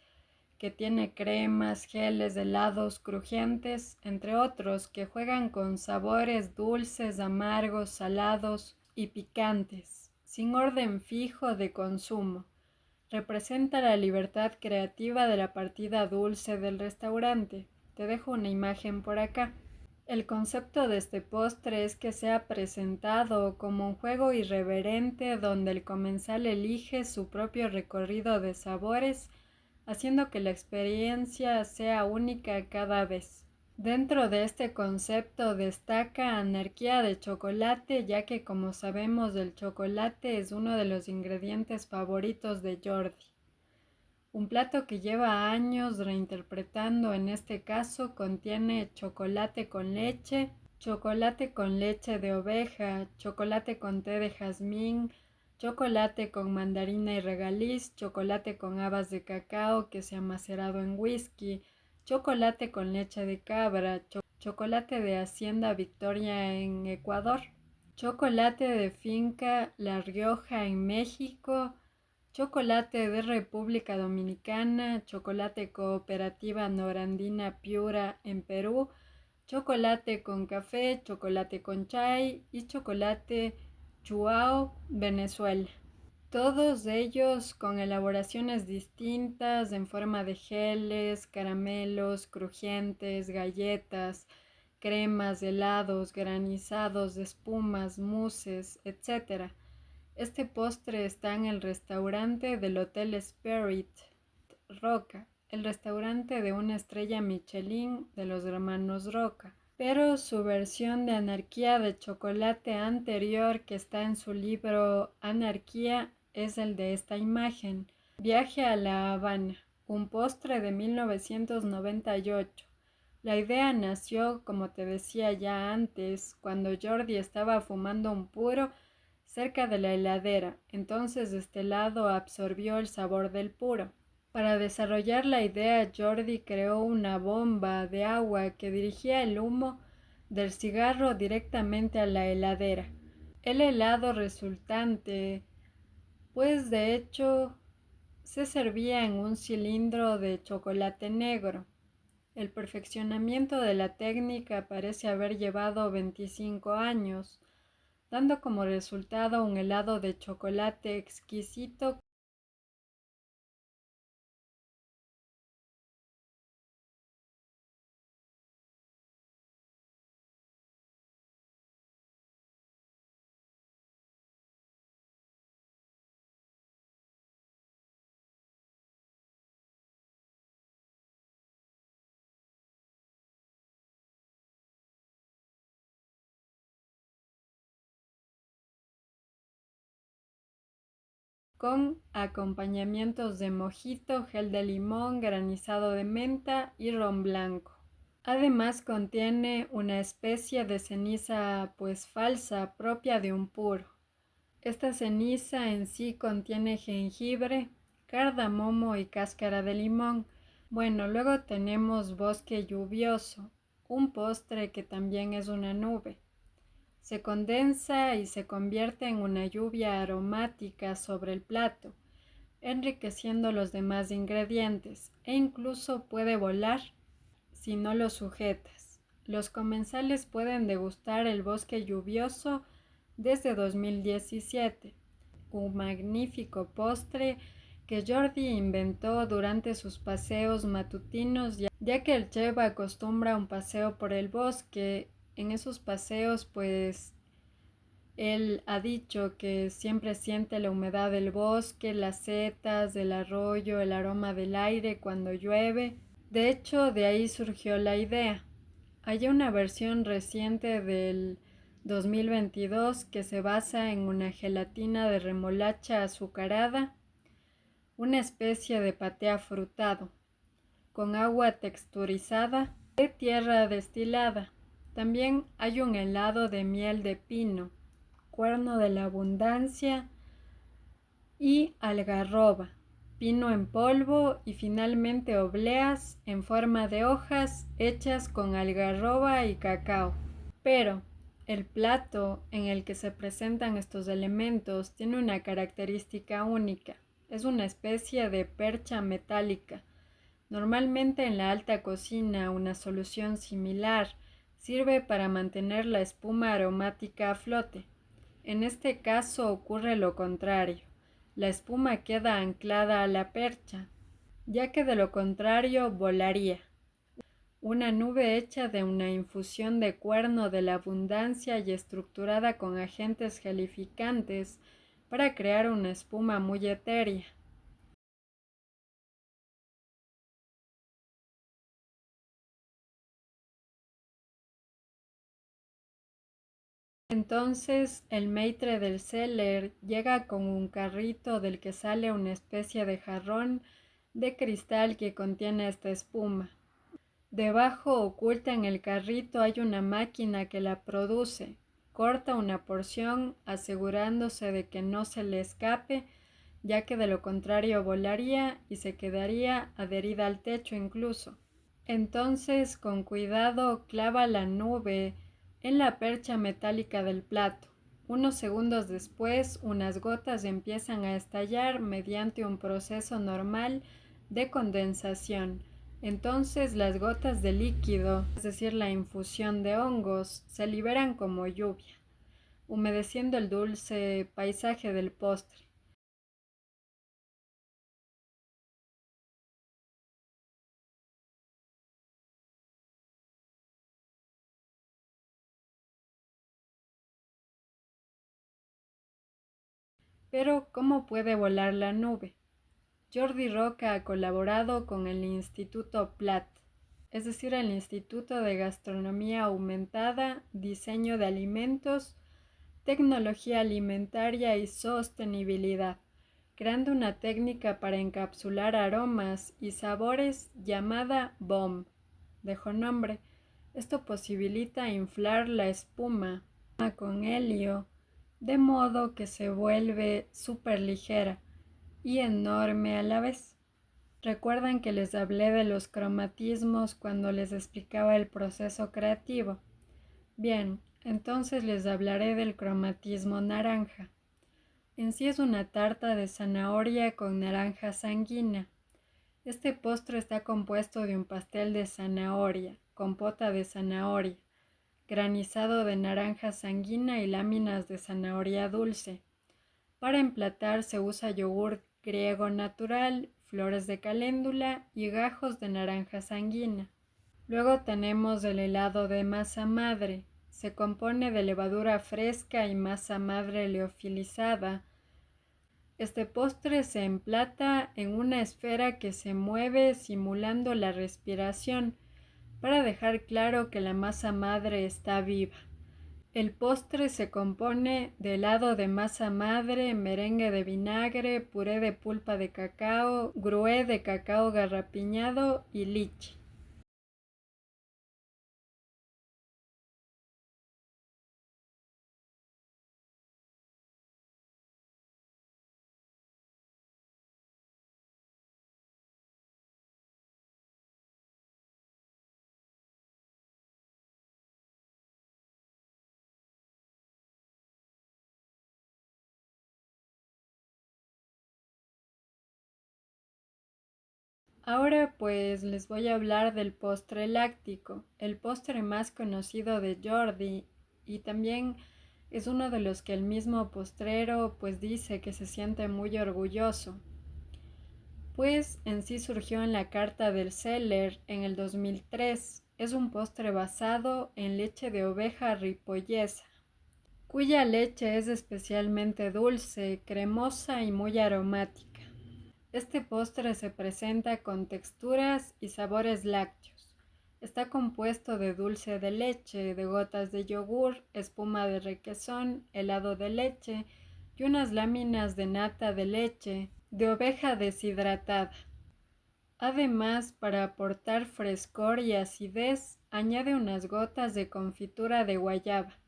que tiene cremas, geles, helados, crujientes, entre otros, que juegan con sabores dulces, amargos, salados y picantes, sin orden fijo de consumo. Representa la libertad creativa de la partida dulce del restaurante. Te dejo una imagen por acá. El concepto de este postre es que sea presentado como un juego irreverente donde el comensal elige su propio recorrido de sabores, haciendo que la experiencia sea única cada vez. Dentro de este concepto destaca Anarquía de chocolate, ya que como sabemos el chocolate es uno de los ingredientes favoritos de Jordi. Un plato que lleva años reinterpretando, en este caso contiene chocolate con leche de oveja, chocolate con té de jazmín, chocolate con mandarina y regaliz, chocolate con habas de cacao que se ha macerado en whisky, chocolate con leche de cabra, chocolate de Hacienda Victoria en Ecuador, chocolate de finca La Rioja en México, chocolate de República Dominicana, chocolate cooperativa Norandina Piura en Perú, chocolate con café, chocolate con chai y chocolate Chuao, Venezuela. Todos ellos con elaboraciones distintas en forma de geles, caramelos, crujientes, galletas, cremas, helados, granizados, espumas, mousses, etc. Este postre está en el restaurante del Hotel Spirit Roca, el restaurante de una estrella Michelin de los hermanos Roca. Pero su versión de Anarquía de chocolate anterior, que está en su libro Anarquía, es el de esta imagen. Viaje a La Habana, un postre de 1998. La idea nació, como te decía ya antes, cuando Jordi estaba fumando un puro cerca de la heladera. Entonces este helado absorbió el sabor del puro. Para desarrollar la idea, Jordi creó una bomba de agua que dirigía el humo del cigarro directamente a la heladera. El helado resultante, pues de hecho, se servía en un cilindro de chocolate negro. El perfeccionamiento de la técnica parece haber llevado 25 años, dando como resultado un helado de chocolate exquisito con acompañamientos de mojito, gel de limón, granizado de menta y ron blanco. Además contiene una especie de ceniza pues falsa propia de un puro. Esta ceniza en sí contiene jengibre, cardamomo y cáscara de limón. Bueno, luego tenemos bosque lluvioso, un postre que también es una nube. Se condensa y se convierte en una lluvia aromática sobre el plato, enriqueciendo los demás ingredientes, e incluso puede volar si no lo sujetas. Los comensales pueden degustar el bosque lluvioso desde 2017, un magnífico postre que Jordi inventó durante sus paseos matutinos, ya que el chef acostumbra un paseo por el bosque. En esos paseos, pues, él ha dicho que siempre siente la humedad del bosque, las setas del arroyo, el aroma del aire cuando llueve. De hecho, de ahí surgió la idea. Hay una versión reciente del 2022 que se basa en una gelatina de remolacha azucarada, una especie de paté afrutado, con agua texturizada de tierra destilada. También hay un helado de miel de pino, cuerno de la abundancia y algarroba, pino en polvo y finalmente obleas en forma de hojas hechas con algarroba y cacao. Pero el plato en el que se presentan estos elementos tiene una característica única. Es una especie de percha metálica. Normalmente en la alta cocina una solución similar sirve para mantener la espuma aromática a flote. En este caso ocurre lo contrario. La espuma queda anclada a la percha, ya que de lo contrario volaría. Una nube hecha de una infusión de cuerno de la abundancia y estructurada con agentes gelificantes para crear una espuma muy etérea. Entonces el maitre del cellar llega con un carrito del que sale una especie de jarrón de cristal que contiene esta espuma. Debajo, oculta en el carrito, hay una máquina que la produce. Corta una porción asegurándose de que no se le escape, ya que de lo contrario volaría y se quedaría adherida al techo incluso. Entonces, con cuidado, clava la nube en la percha metálica del plato. Unos segundos después, unas gotas empiezan a estallar mediante un proceso normal de condensación. Entonces las gotas de líquido, es decir, la infusión de hongos, se liberan como lluvia, humedeciendo el dulce paisaje del postre. Pero, ¿cómo puede volar la nube? Jordi Roca ha colaborado con el Instituto PLAT, es decir, el Instituto de Gastronomía Aumentada, Diseño de Alimentos, Tecnología Alimentaria y Sostenibilidad, creando una técnica para encapsular aromas y sabores llamada BOM. Dejó nombre. Esto posibilita inflar la espuma con helio, de modo que se vuelve súper ligera y enorme a la vez. ¿Recuerdan que les hablé de los cromatismos cuando les explicaba el proceso creativo? Bien, entonces les hablaré del cromatismo naranja. En sí es una tarta de zanahoria con naranja sanguínea. Este postre está compuesto de un pastel de zanahoria, compota de zanahoria, granizado de naranja sanguínea y láminas de zanahoria dulce. Para emplatar se usa yogur griego natural, flores de caléndula y gajos de naranja sanguínea. Luego tenemos el helado de masa madre. Se compone de levadura fresca y masa madre leofilizada. Este postre se emplata en una esfera que se mueve simulando la respiración para dejar claro que la masa madre está viva. El postre se compone de helado de masa madre, merengue de vinagre, puré de pulpa de cacao, grué de cacao garrapiñado y liche. Ahora pues les voy a hablar del postre láctico, el postre más conocido de Jordi y también es uno de los que el mismo postrero pues dice que se siente muy orgulloso, pues en sí surgió en la carta del seller en el 2003. Es un postre basado en leche de oveja ripollesa, cuya leche es especialmente dulce, cremosa y muy aromática. Este postre se presenta con texturas y sabores lácteos. Está compuesto de dulce de leche, de gotas de yogur, espuma de requesón, helado de leche y unas láminas de nata de leche de oveja deshidratada. Además, para aportar frescor y acidez, añade unas gotas de confitura de guayaba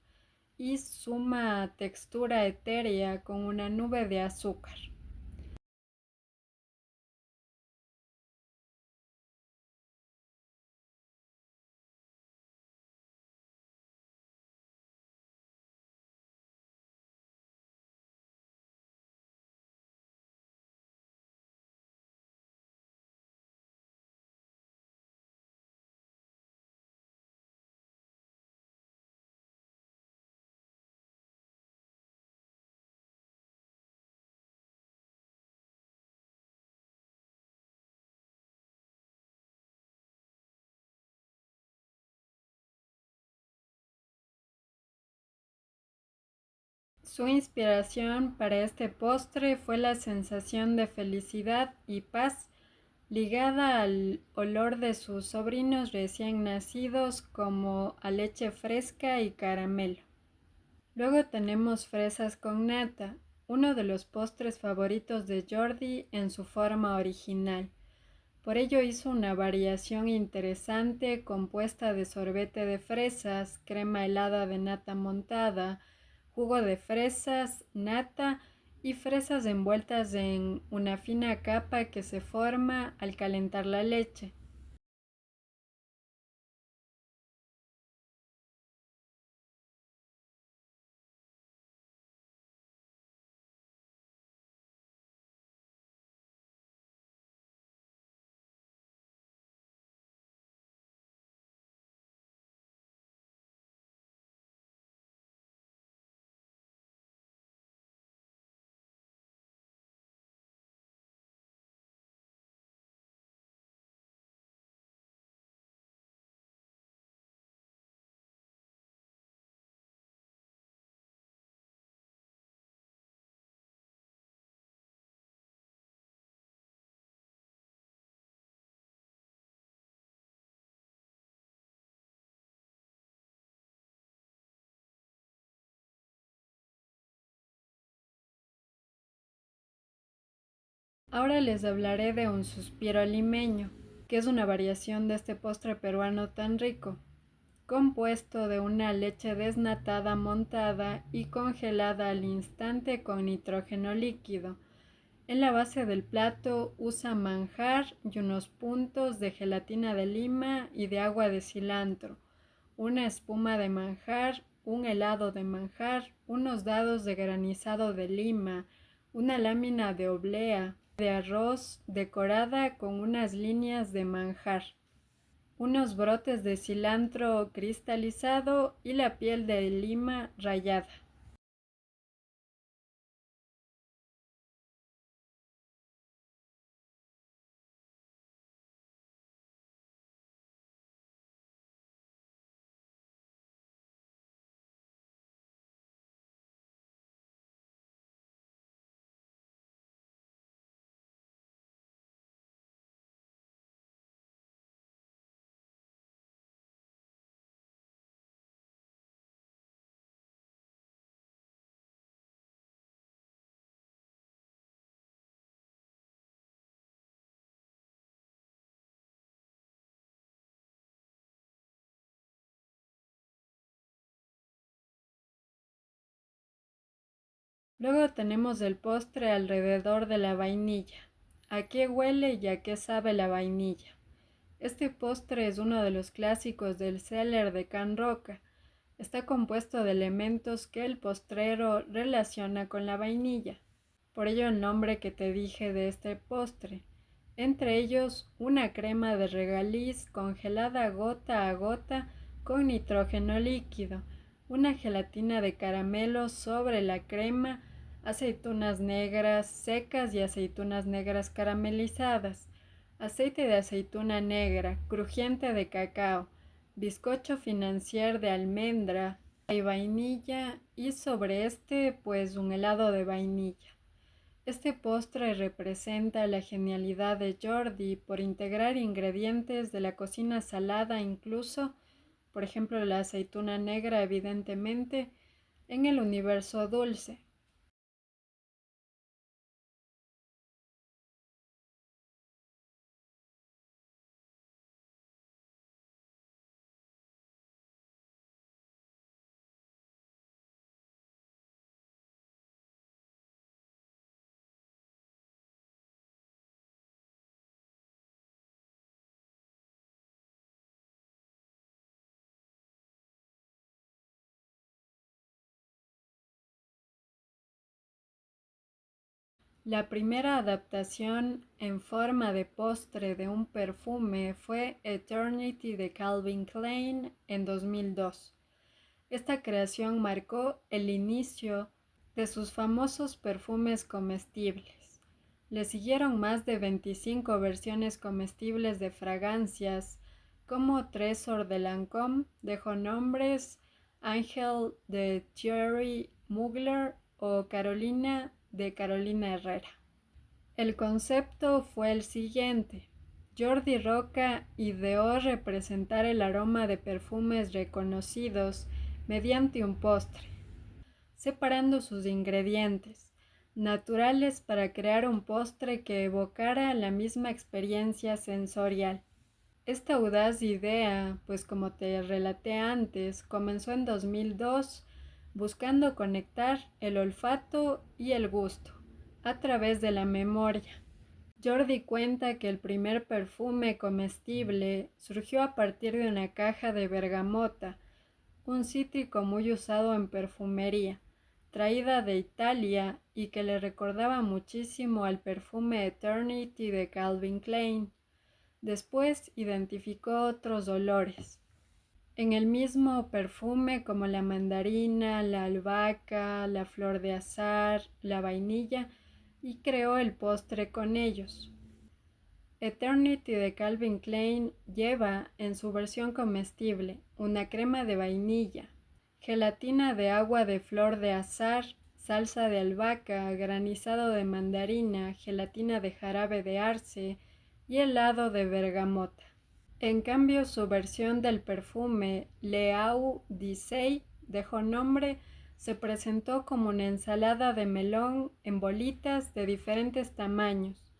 y suma textura etérea con una nube de azúcar. Su inspiración para este postre fue la sensación de felicidad y paz ligada al olor de sus sobrinos recién nacidos como a leche fresca y caramelo. Luego tenemos fresas con nata, uno de los postres favoritos de Jordi en su forma original. Por ello hizo una variación interesante compuesta de sorbete de fresas, crema helada de nata montada, jugo de fresas, nata y fresas envueltas en una fina capa que se forma al calentar la leche. Ahora les hablaré de un suspiro limeño, que es una variación de este postre peruano tan rico, compuesto de una leche desnatada montada y congelada al instante con nitrógeno líquido. En la base del plato usa manjar y unos puntos de gelatina de lima y de agua de cilantro, una espuma de manjar, un helado de manjar, unos dados de granizado de lima, una lámina de oblea de arroz decorada con unas líneas de manjar, unos brotes de cilantro cristalizado y la piel de lima rallada. Luego tenemos el postre alrededor de la vainilla. ¿A qué huele y a qué sabe la vainilla? Este postre es uno de los clásicos del Cellar de Can Roca. Está compuesto de elementos que el postrero relaciona con la vainilla. Por ello el nombre que te dije de este postre. Entre ellos, una crema de regaliz congelada gota a gota con nitrógeno líquido, una gelatina de caramelo sobre la crema, aceitunas negras secas y aceitunas negras caramelizadas, aceite de aceituna negra, crujiente de cacao, bizcocho financier de almendra y vainilla, y sobre este pues un helado de vainilla. Este postre representa la genialidad de Jordi por integrar ingredientes de la cocina salada, incluso, por ejemplo, la aceituna negra evidentemente, en el universo dulce. La primera adaptación en forma de postre de un perfume fue Eternity de Calvin Klein en 2002. Esta creación marcó el inicio de sus famosos perfumes comestibles. Le siguieron más de 25 versiones comestibles de fragancias, como Trésor de Lancôme, dejó nombres Ángel de Thierry Mugler o Carolina de Carolina Herrera. El concepto fue el siguiente. Jordi Roca ideó representar el aroma de perfumes reconocidos mediante un postre, separando sus ingredientes naturales para crear un postre que evocara la misma experiencia sensorial. Esta audaz idea, pues como te relaté antes, comenzó en 2002 buscando conectar el olfato y el gusto a través de la memoria. Jordi cuenta que el primer perfume comestible surgió a partir de una caja de bergamota, un cítrico muy usado en perfumería, traída de Italia y que le recordaba muchísimo al perfume Eternity de Calvin Klein. Después identificó otros olores en el mismo perfume como la mandarina, la albahaca, la flor de azahar, la vainilla y creó el postre con ellos. Eternity de Calvin Klein lleva en su versión comestible una crema de vainilla, gelatina de agua de flor de azahar, salsa de albahaca, granizado de mandarina, gelatina de jarabe de arce y helado de bergamota. En cambio, su versión del perfume Leau Dissei dejó nombre, se presentó como una ensalada de melón en bolitas de diferentes tamaños,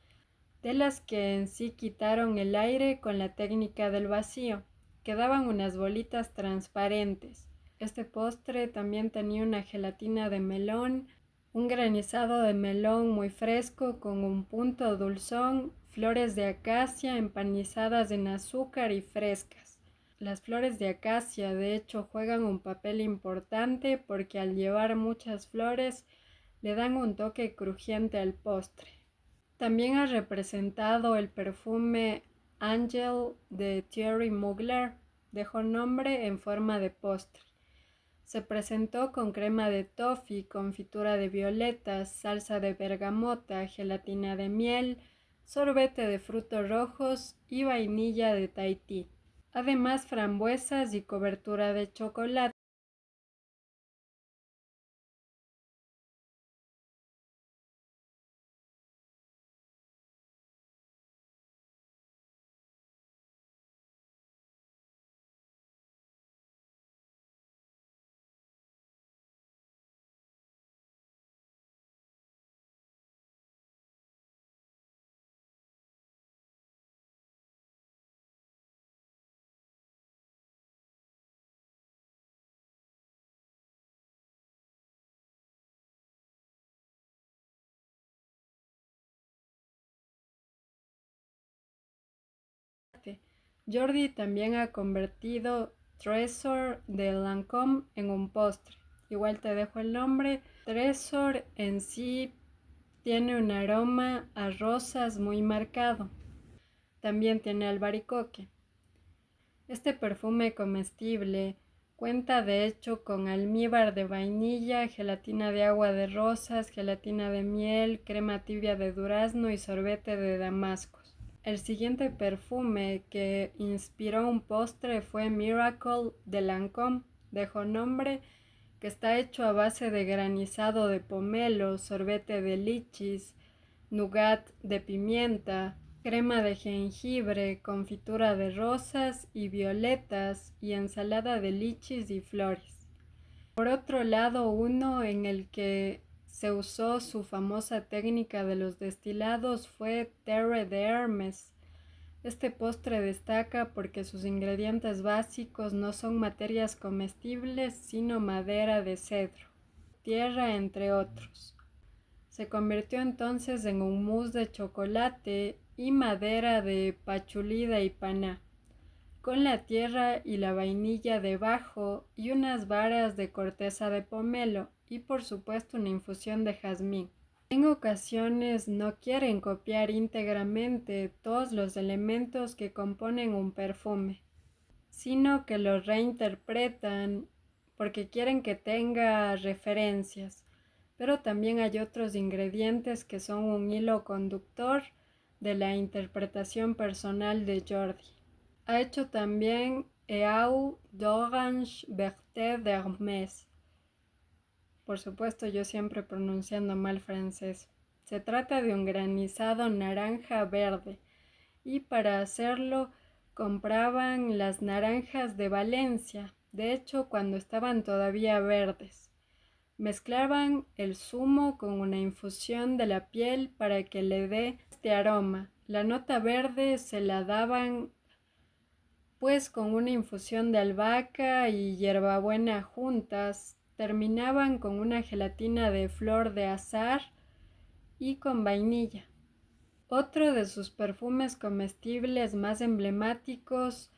de las que en sí quitaron el aire con la técnica del vacío. Quedaban unas bolitas transparentes. Este postre también tenía una gelatina de melón, un granizado de melón muy fresco con un punto dulzón, flores de acacia empanizadas en azúcar y frescas. Las flores de acacia de hecho juegan un papel importante porque al llevar muchas flores le dan un toque crujiente al postre. También ha representado el perfume Angel de Thierry Mugler, dejó nombre en forma de postre. Se presentó con crema de toffee, confitura de violetas, salsa de bergamota, gelatina de miel, sorbete de frutos rojos y vainilla de Tahití. Además, frambuesas y cobertura de chocolate. Jordi también ha convertido Trésor de Lancôme en un postre. Igual te dejo el nombre. Trésor en sí tiene un aroma a rosas muy marcado. También tiene albaricoque. Este perfume comestible Cuenta de hecho con almíbar de vainilla, gelatina de agua de rosas, gelatina de miel, crema tibia de durazno y sorbete de damascos. El siguiente perfume que inspiró un postre fue Miracle de Lancôme. Dejó nombre, que está hecho a base de granizado de pomelo, sorbete de lichis, nougat de pimienta, crema de jengibre, confitura de rosas y violetas y ensalada de lichis y flores. Por otro lado, uno en el que se usó su famosa técnica de los destilados fue Terre d'Hermes. Este postre destaca porque sus ingredientes básicos no son materias comestibles, sino madera de cedro, tierra, entre otros. Se convirtió entonces en un mousse de chocolate y madera de pachulí y paná, con la tierra y la vainilla debajo y unas varas de corteza de pomelo y por supuesto una infusión de jazmín. En ocasiones no quieren copiar íntegramente todos los elementos que componen un perfume, sino que los reinterpretan porque quieren que tenga referencias, pero también hay otros ingredientes que son un hilo conductor de la interpretación personal de Jordi. Ha hecho también Eau d'Orange Berthe d'Hermès. Por supuesto, yo siempre pronunciando mal francés. Se trata de un granizado naranja verde y para hacerlo compraban las naranjas de Valencia, de hecho cuando estaban todavía verdes. Mezclaban el zumo con una infusión de la piel para que le dé este aroma. La nota verde se la daban pues con una infusión de albahaca y hierbabuena juntas. Terminaban con una gelatina de flor de azahar y con vainilla. Otro de sus perfumes comestibles más emblemáticos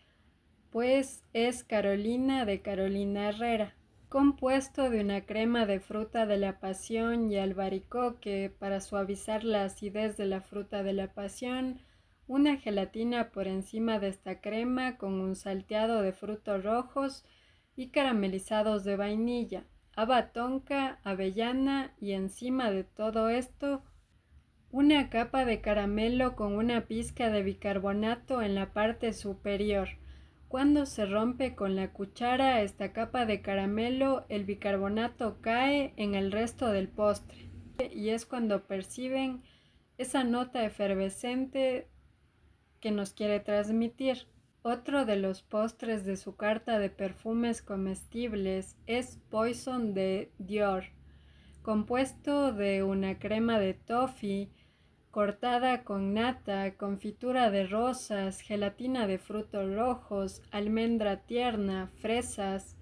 pues es Carolina de Carolina Herrera, compuesto de una crema de fruta de la pasión y albaricoque para suavizar la acidez de la fruta de la pasión, una gelatina por encima de esta crema con un salteado de frutos rojos y caramelizados de vainilla, haba tonka, avellana y encima de todo esto una capa de caramelo con una pizca de bicarbonato en la parte superior. Cuando se rompe con la cuchara esta capa de caramelo, el bicarbonato cae en el resto del postre y es cuando perciben esa nota efervescente que nos quiere transmitir. Otro de los postres de su carta de perfumes comestibles es Poison de Dior, compuesto de una crema de toffee cortada con nata, confitura de rosas, gelatina de frutos rojos, almendra tierna, fresas,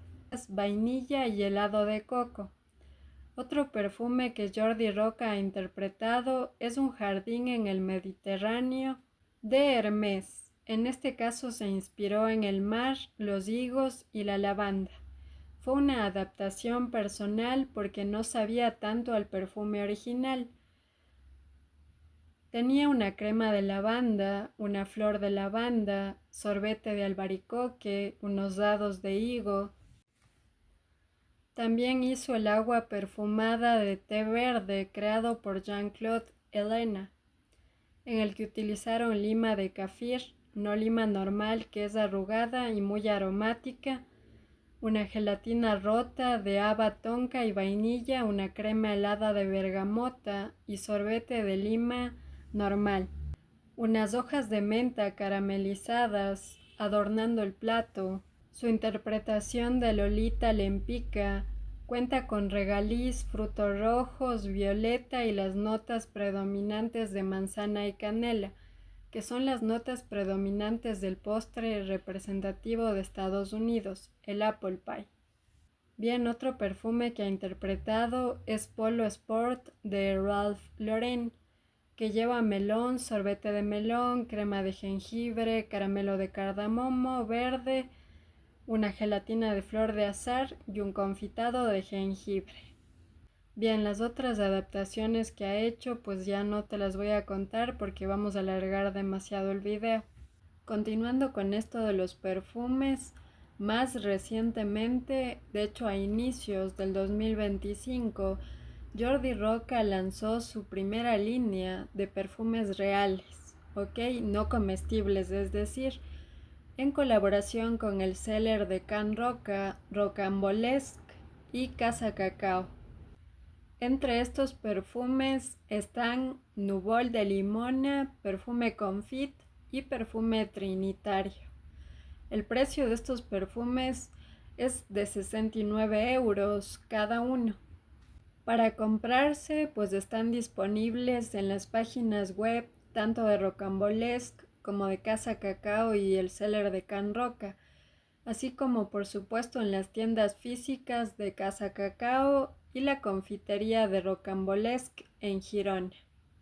vainilla y helado de coco. Otro perfume que Jordi Roca ha interpretado es Un jardín en el Mediterráneo de Hermès. En este caso se inspiró en el mar, los higos y la lavanda. Fue una adaptación personal porque no sabía tanto al perfume original. Tenía una crema de lavanda, una flor de lavanda, sorbete de albaricoque, unos dados de higo. También hizo el agua perfumada de té verde creado por Jean-Claude Ellena, en el que utilizaron lima de kafir, no lima normal que es arrugada y muy aromática, una gelatina rota de haba tonka y vainilla, una crema helada de bergamota y sorbete de lima normal. Unas hojas de menta caramelizadas adornando el plato. Su interpretación de Lolita Lempica cuenta con regaliz, frutos rojos, violeta y las notas predominantes de manzana y canela, que son las notas predominantes del postre representativo de Estados Unidos, el apple pie. Bien, otro perfume que ha interpretado es Polo Sport de Ralph Lauren, que lleva melón, sorbete de melón, crema de jengibre, caramelo de cardamomo verde, una gelatina de flor de azahar y un confitado de jengibre. Bien, las otras adaptaciones que ha hecho pues ya no te las voy a contar porque vamos a alargar demasiado el video. Continuando con esto de los perfumes, Más recientemente, de hecho a inicios del 2025, Jordi Roca lanzó su primera línea de perfumes reales, ¿ok? No comestibles, es decir, en colaboración con el seller de Can Roca, Rocambolesque y Casa Cacao. Entre estos perfumes están Nubol de Limona, perfume Confit y perfume Trinitario. El precio de estos perfumes es de 69 euros cada uno. Para comprarse, pues están disponibles en las páginas web tanto de Rocambolesque como de Casa Cacao y el seller de Can Roca, así como por supuesto en las tiendas físicas de Casa Cacao y la confitería de Rocambolesque en Girona.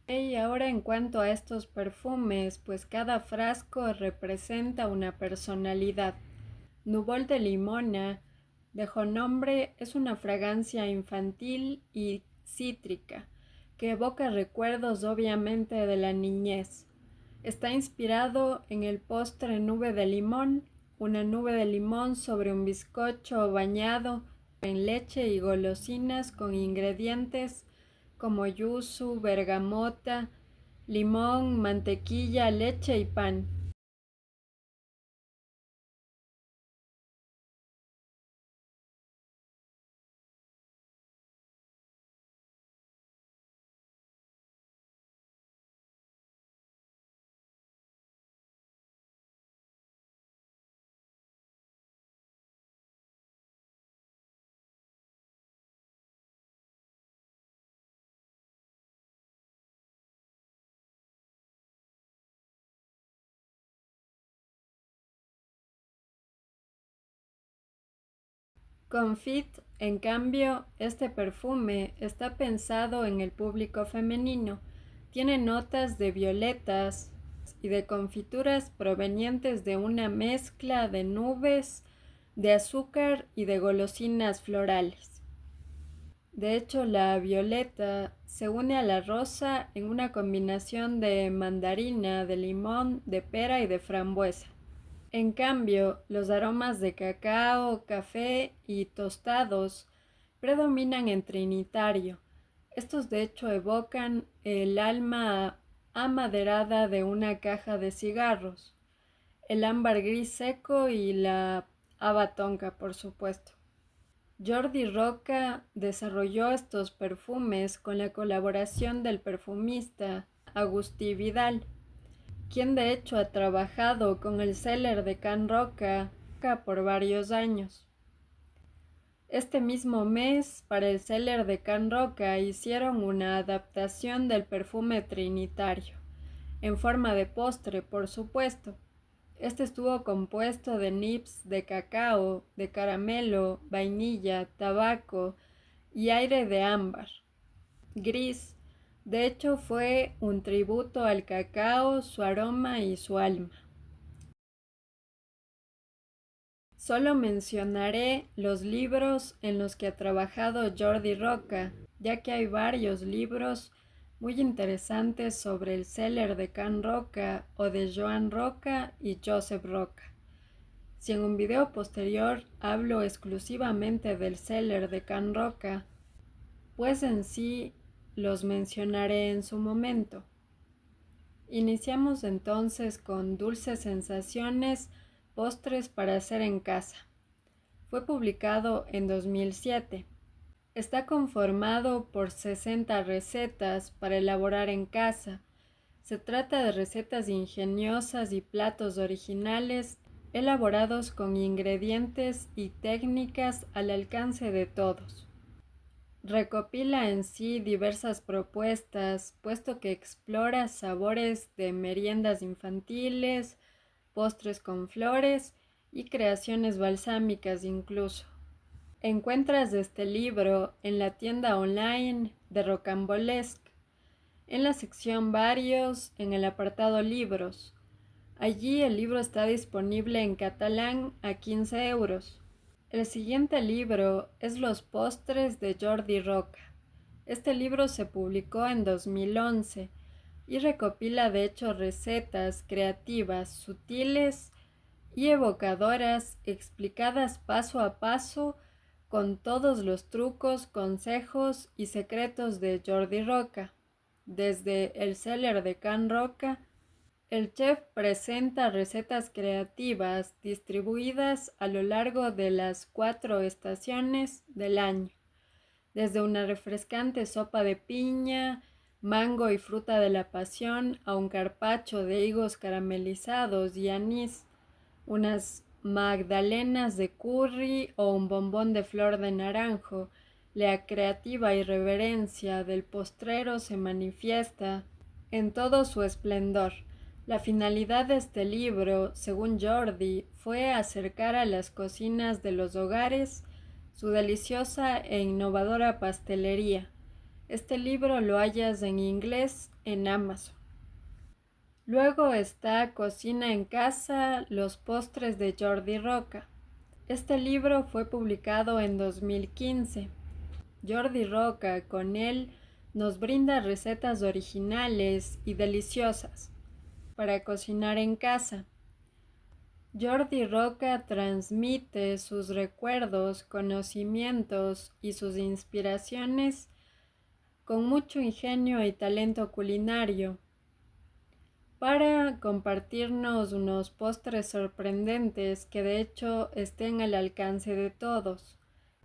Y ahora en cuanto a estos perfumes, pues cada frasco representa una personalidad. Nubol de Limona, bajo nombre, es una fragancia infantil y cítrica que evoca recuerdos obviamente de la niñez. Está inspirado en el postre nube de limón, una nube de limón sobre un bizcocho bañado en leche y golosinas con ingredientes como yuzu, bergamota, limón, mantequilla, leche y pan. Confit, en cambio, este perfume está pensado en el público femenino. Tiene notas de violetas y de confituras provenientes de una mezcla de nubes, de azúcar y de golosinas florales. De hecho, la violeta se une a la rosa en una combinación de mandarina, de limón, de pera y de frambuesa. En cambio, los aromas de cacao, café y tostados predominan en Trinitario. Estos de hecho evocan el alma amaderada de una caja de cigarros, el ámbar gris seco y la haba tonka, por supuesto. Jordi Roca desarrolló estos perfumes con la colaboración del perfumista Agustí Vidal, quien de hecho ha trabajado con el seller de Can Roca por varios años. Este mismo mes, para el seller de Can Roca hicieron una adaptación del perfume Trinitario, en forma de postre, por supuesto. Este estuvo compuesto de nips de cacao, de caramelo, vainilla, tabaco y aire de ámbar. Gris, de hecho, fue un tributo al cacao, su aroma y su alma. Solo mencionaré los libros en los que ha trabajado Jordi Roca, ya que hay varios libros muy interesantes sobre el seller de Can Roca o de Joan Roca y Joseph Roca. Si en un video posterior hablo exclusivamente del seller de Can Roca, pues en sí los mencionaré en su momento. Iniciamos entonces con Dulces Sensaciones, postres para hacer en casa. Fue publicado en 2007. Está conformado por 60 recetas para elaborar en casa. Se trata de recetas ingeniosas y platos originales elaborados con ingredientes y técnicas al alcance de todos. Recopila en sí diversas propuestas, puesto que explora sabores de meriendas infantiles, postres con flores y creaciones balsámicas incluso. Encuentras este libro en la tienda online de Rocambolesque, en la sección Varios, en el apartado Libros. Allí el libro está disponible en catalán a 15 euros. El siguiente libro es Los postres de Jordi Roca. Este libro se publicó en 2011 y recopila de hecho recetas creativas, sutiles y evocadoras explicadas paso a paso con todos los trucos, consejos y secretos de Jordi Roca. Desde el seller de Can Roca, el chef presenta recetas creativas distribuidas a lo largo de las 4 estaciones del año, desde una refrescante sopa de piña, mango y fruta de la pasión a un carpaccio de higos caramelizados y anís, unas magdalenas de curry o un bombón de flor de naranjo. La creativa irreverencia del postrero se manifiesta en todo su esplendor. La finalidad de este libro, según Jordi, fue acercar a las cocinas de los hogares su deliciosa e innovadora pastelería. Este libro lo hallas en inglés en Amazon. Luego está Cocina en casa, los postres de Jordi Roca. Este libro fue publicado en 2015. Jordi Roca, con él, nos brinda recetas originales y deliciosas para cocinar en casa. Jordi Roca transmite sus recuerdos, conocimientos y sus inspiraciones con mucho ingenio y talento culinario para compartirnos unos postres sorprendentes que de hecho estén al alcance de todos.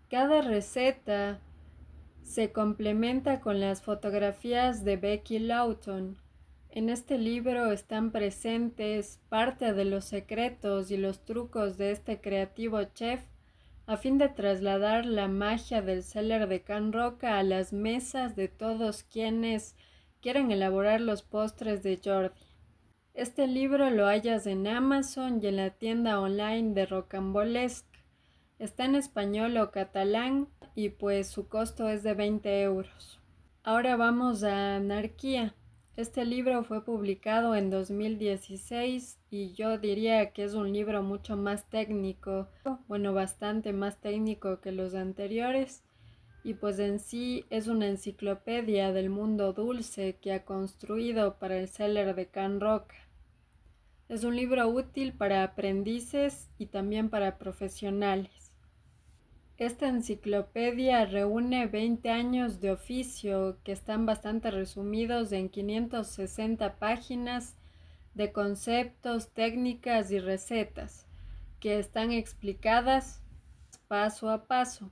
Cada receta se complementa con las fotografías de Becky Lawton. En este libro están presentes parte de los secretos y los trucos de este creativo chef a fin de trasladar la magia del seller de Can Roca a las mesas de todos quienes quieren elaborar los postres de Jordi. Este libro lo hallas en Amazon y en la tienda online de Rocambolesque. Está en español o catalán y pues su costo es de 20 euros. Ahora vamos a Anarquía. Este libro fue publicado en 2016 y yo diría que es un libro mucho más técnico, bueno, bastante más técnico que los anteriores, y pues en sí es una enciclopedia del mundo dulce que ha construido para el seller de Can Roca. Es un libro útil para aprendices y también para profesionales. Esta enciclopedia reúne 20 años de oficio que están bastante resumidos en 560 páginas de conceptos, técnicas y recetas que están explicadas paso a paso.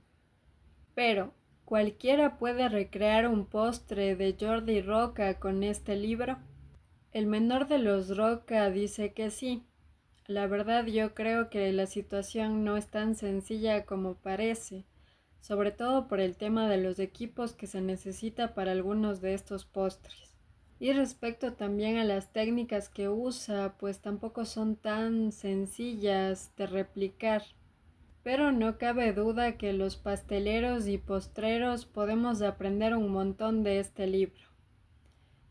Pero, ¿cualquiera puede recrear un postre de Jordi Roca con este libro? El menor de los Roca dice que sí. La verdad yo creo que la situación no es tan sencilla como parece, sobre todo por el tema de los equipos que se necesita para algunos de estos postres. Y respecto también a las técnicas que usa, pues tampoco son tan sencillas de replicar. Pero no cabe duda que los pasteleros y postreros podemos aprender un montón de este libro.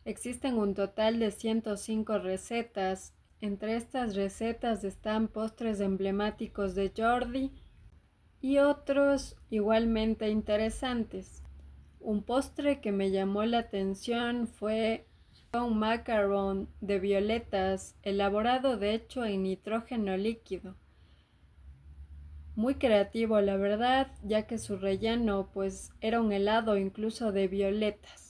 Existen un total de 105 recetas. Entre estas recetas están postres emblemáticos de Jordi y otros igualmente interesantes. Un postre que me llamó la atención fue un macaron de violetas elaborado de hecho en nitrógeno líquido. Muy creativo la verdad, ya que su relleno pues era un helado incluso de violetas.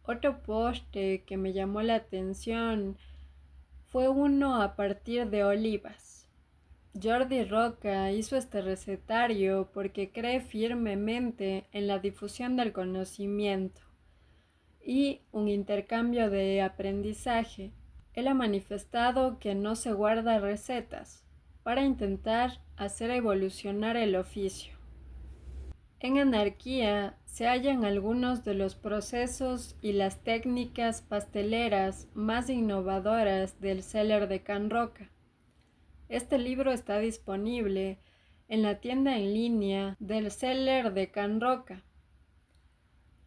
Otro postre que me llamó la atención fue uno a partir de olivas. Jordi Roca hizo este recetario porque cree firmemente en la difusión del conocimiento y un intercambio de aprendizaje. Él ha manifestado que no se guarda recetas para intentar hacer evolucionar el oficio. En Anarquía se hallan algunos de los procesos y las técnicas pasteleras más innovadoras del Cellar de Can Roca. Este libro está disponible en la tienda en línea del Cellar de Can Roca.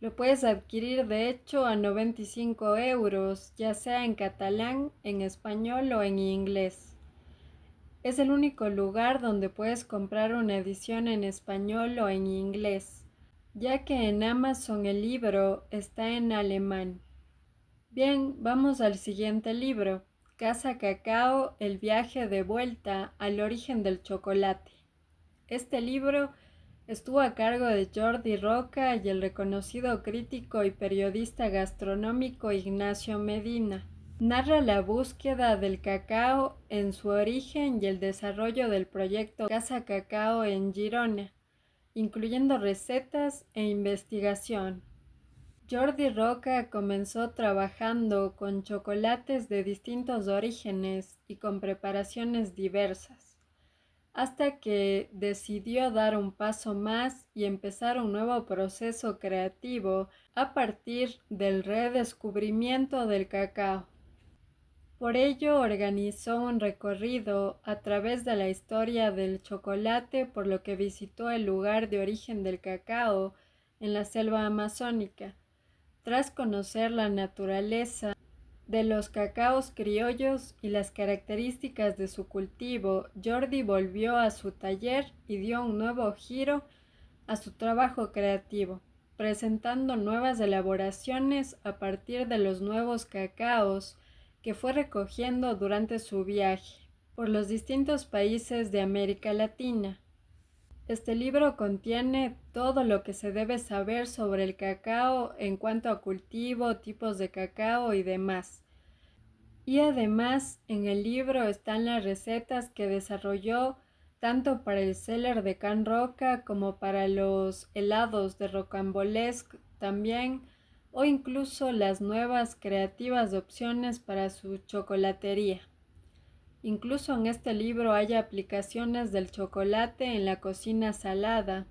Lo puedes adquirir de hecho a 95 euros, ya sea en catalán, en español o en inglés. Es el único lugar donde puedes comprar una edición en español o en inglés, ya que en Amazon el libro está en alemán. Bien, vamos al siguiente libro, Casa Cacao, el viaje de vuelta al origen del chocolate. Este libro estuvo a cargo de Jordi Roca y el reconocido crítico y periodista gastronómico Ignacio Medina. Narra la búsqueda del cacao en su origen y el desarrollo del proyecto Casa Cacao en Girona, incluyendo recetas e investigación. Jordi Roca comenzó trabajando con chocolates de distintos orígenes y con preparaciones diversas, hasta que decidió dar un paso más y empezar un nuevo proceso creativo a partir del redescubrimiento del cacao. Por ello organizó un recorrido a través de la historia del chocolate, por lo que visitó el lugar de origen del cacao en la selva amazónica. Tras conocer la naturaleza de los cacaos criollos y las características de su cultivo, Jordi volvió a su taller y dio un nuevo giro a su trabajo creativo, presentando nuevas elaboraciones a partir de los nuevos cacaos que fue recogiendo durante su viaje por los distintos países de América Latina. Este libro contiene todo lo que se debe saber sobre el cacao en cuanto a cultivo, tipos de cacao y demás. Y además en el libro están las recetas que desarrolló tanto para el Cellar de Can Roca como para los helados de Rocambolesque también, o incluso las nuevas creativas opciones para su chocolatería. Incluso en este libro hay aplicaciones del chocolate en la cocina salada.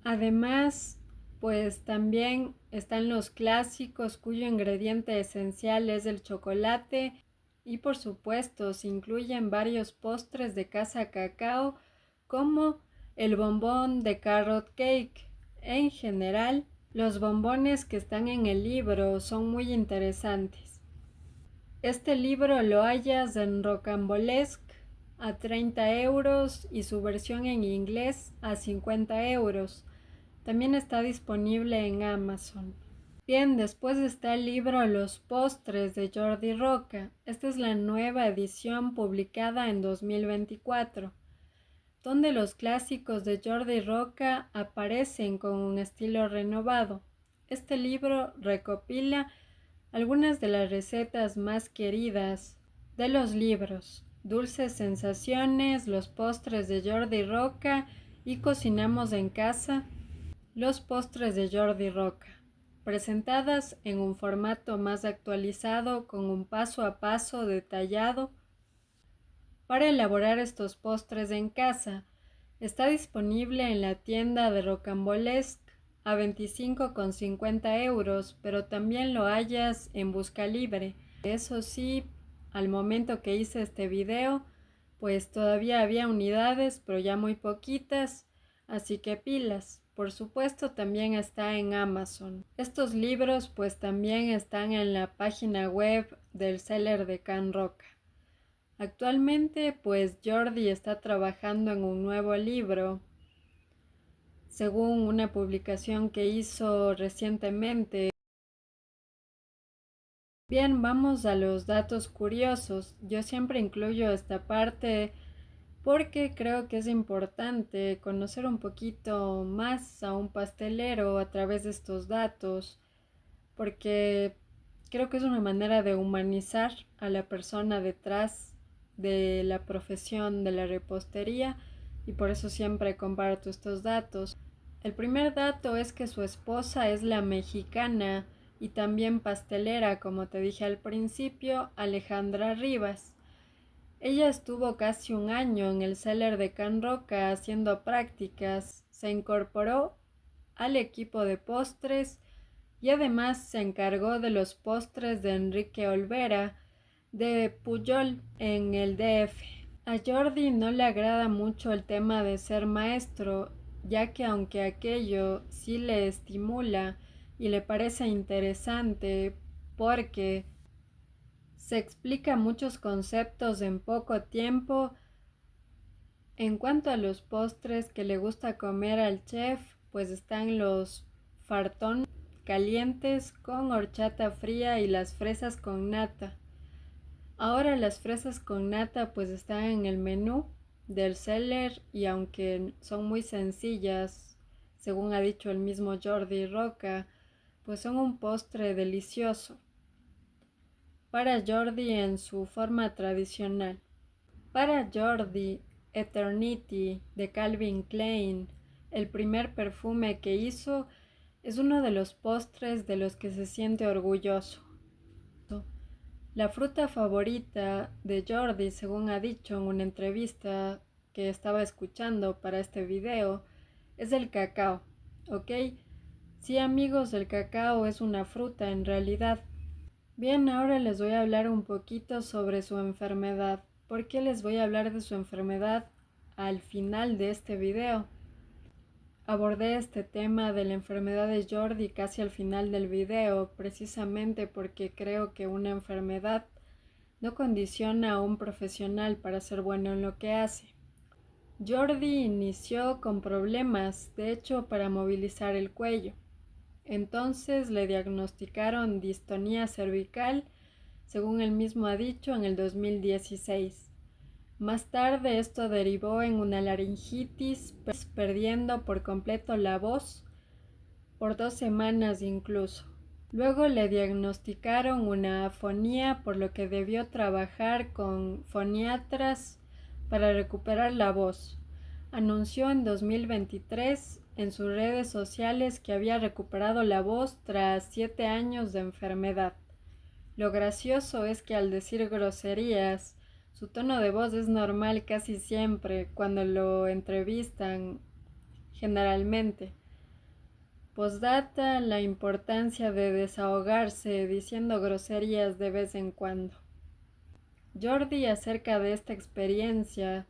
Además, pues también están los clásicos cuyo ingrediente esencial es el chocolate y por supuesto se incluyen varios postres de Casa Cacao como el bombón de carrot cake. En general, los bombones que están en el libro son muy interesantes. Este libro lo hallas en Rocambolesque a 30 euros y su versión en inglés a 50 euros. También está disponible en Amazon. Bien, después está el libro Los postres de Jordi Roca. Esta es la nueva edición publicada en 2024, donde los clásicos de Jordi Roca aparecen con un estilo renovado. Este libro recopila algunas de las recetas más queridas de los libros, Dulces Sensaciones, Los postres de Jordi Roca y Cocinamos en casa, los postres de Jordi Roca, presentadas en un formato más actualizado con un paso a paso detallado para elaborar estos postres en casa. Está disponible en la tienda de Rocambolesque a 25,50 euros, pero también lo hallas en Busca Libre. Eso sí, al momento que hice este video, pues todavía había unidades, pero ya muy poquitas, así que pilas. Por supuesto, también está en Amazon. Estos libros pues también están en la página web del Cellar de Can Roca. Actualmente, pues Jordi está trabajando en un nuevo libro, según una publicación que hizo recientemente. Bien, vamos a los datos curiosos. Yo siempre incluyo esta parte porque creo que es importante conocer un poquito más a un pastelero a través de estos datos, porque creo que es una manera de humanizar a la persona detrás de la profesión de la repostería y por eso siempre comparto estos datos. El primer dato es que su esposa es la mexicana y también pastelera, como te dije al principio, Alejandra Rivas. Ella estuvo casi un año en el Cellar de Can Roca haciendo prácticas, se incorporó al equipo de postres y además se encargó de los postres de Enrique Olvera de Pujol en el DF. A Jordi no le agrada mucho el tema de ser maestro, ya que aunque aquello sí le estimula y le parece interesante porque se explica muchos conceptos en poco tiempo. En cuanto a los postres que le gusta comer al chef, pues están los fartón calientes con horchata fría y las fresas con nata. Ahora las fresas con nata pues están en el menú del seller y aunque son muy sencillas, según ha dicho el mismo Jordi Roca, pues son un postre delicioso para Jordi en su forma tradicional. Para Jordi, Eternity de Calvin Klein, el primer perfume que hizo, es uno de los postres de los que se siente orgulloso. La fruta favorita de Jordi, según ha dicho en una entrevista que estaba escuchando para este video, es el cacao, ¿ok? Sí, amigos, el cacao es una fruta en realidad. Bien, ahora les voy a hablar un poquito sobre su enfermedad. ¿Por qué les voy a hablar de su enfermedad al final de este video? Abordé este tema de la enfermedad de Jordi casi al final del video, precisamente porque creo que una enfermedad no condiciona a un profesional para ser bueno en lo que hace. Jordi inició con problemas, de hecho, para movilizar el cuello. Entonces le diagnosticaron distonía cervical, según él mismo ha dicho, en el 2016. Más tarde esto derivó en una laringitis, perdiendo por completo la voz, por 2 semanas incluso. Luego le diagnosticaron una afonía, por lo que debió trabajar con foniatras para recuperar la voz. Anunció en 2023 en sus redes sociales que había recuperado la voz tras 7 años de enfermedad. Lo gracioso es que al decir groserías, su tono de voz es normal casi siempre cuando lo entrevistan, generalmente. Postdata, la importancia de desahogarse diciendo groserías de vez en cuando. Jordi, acerca de esta experiencia,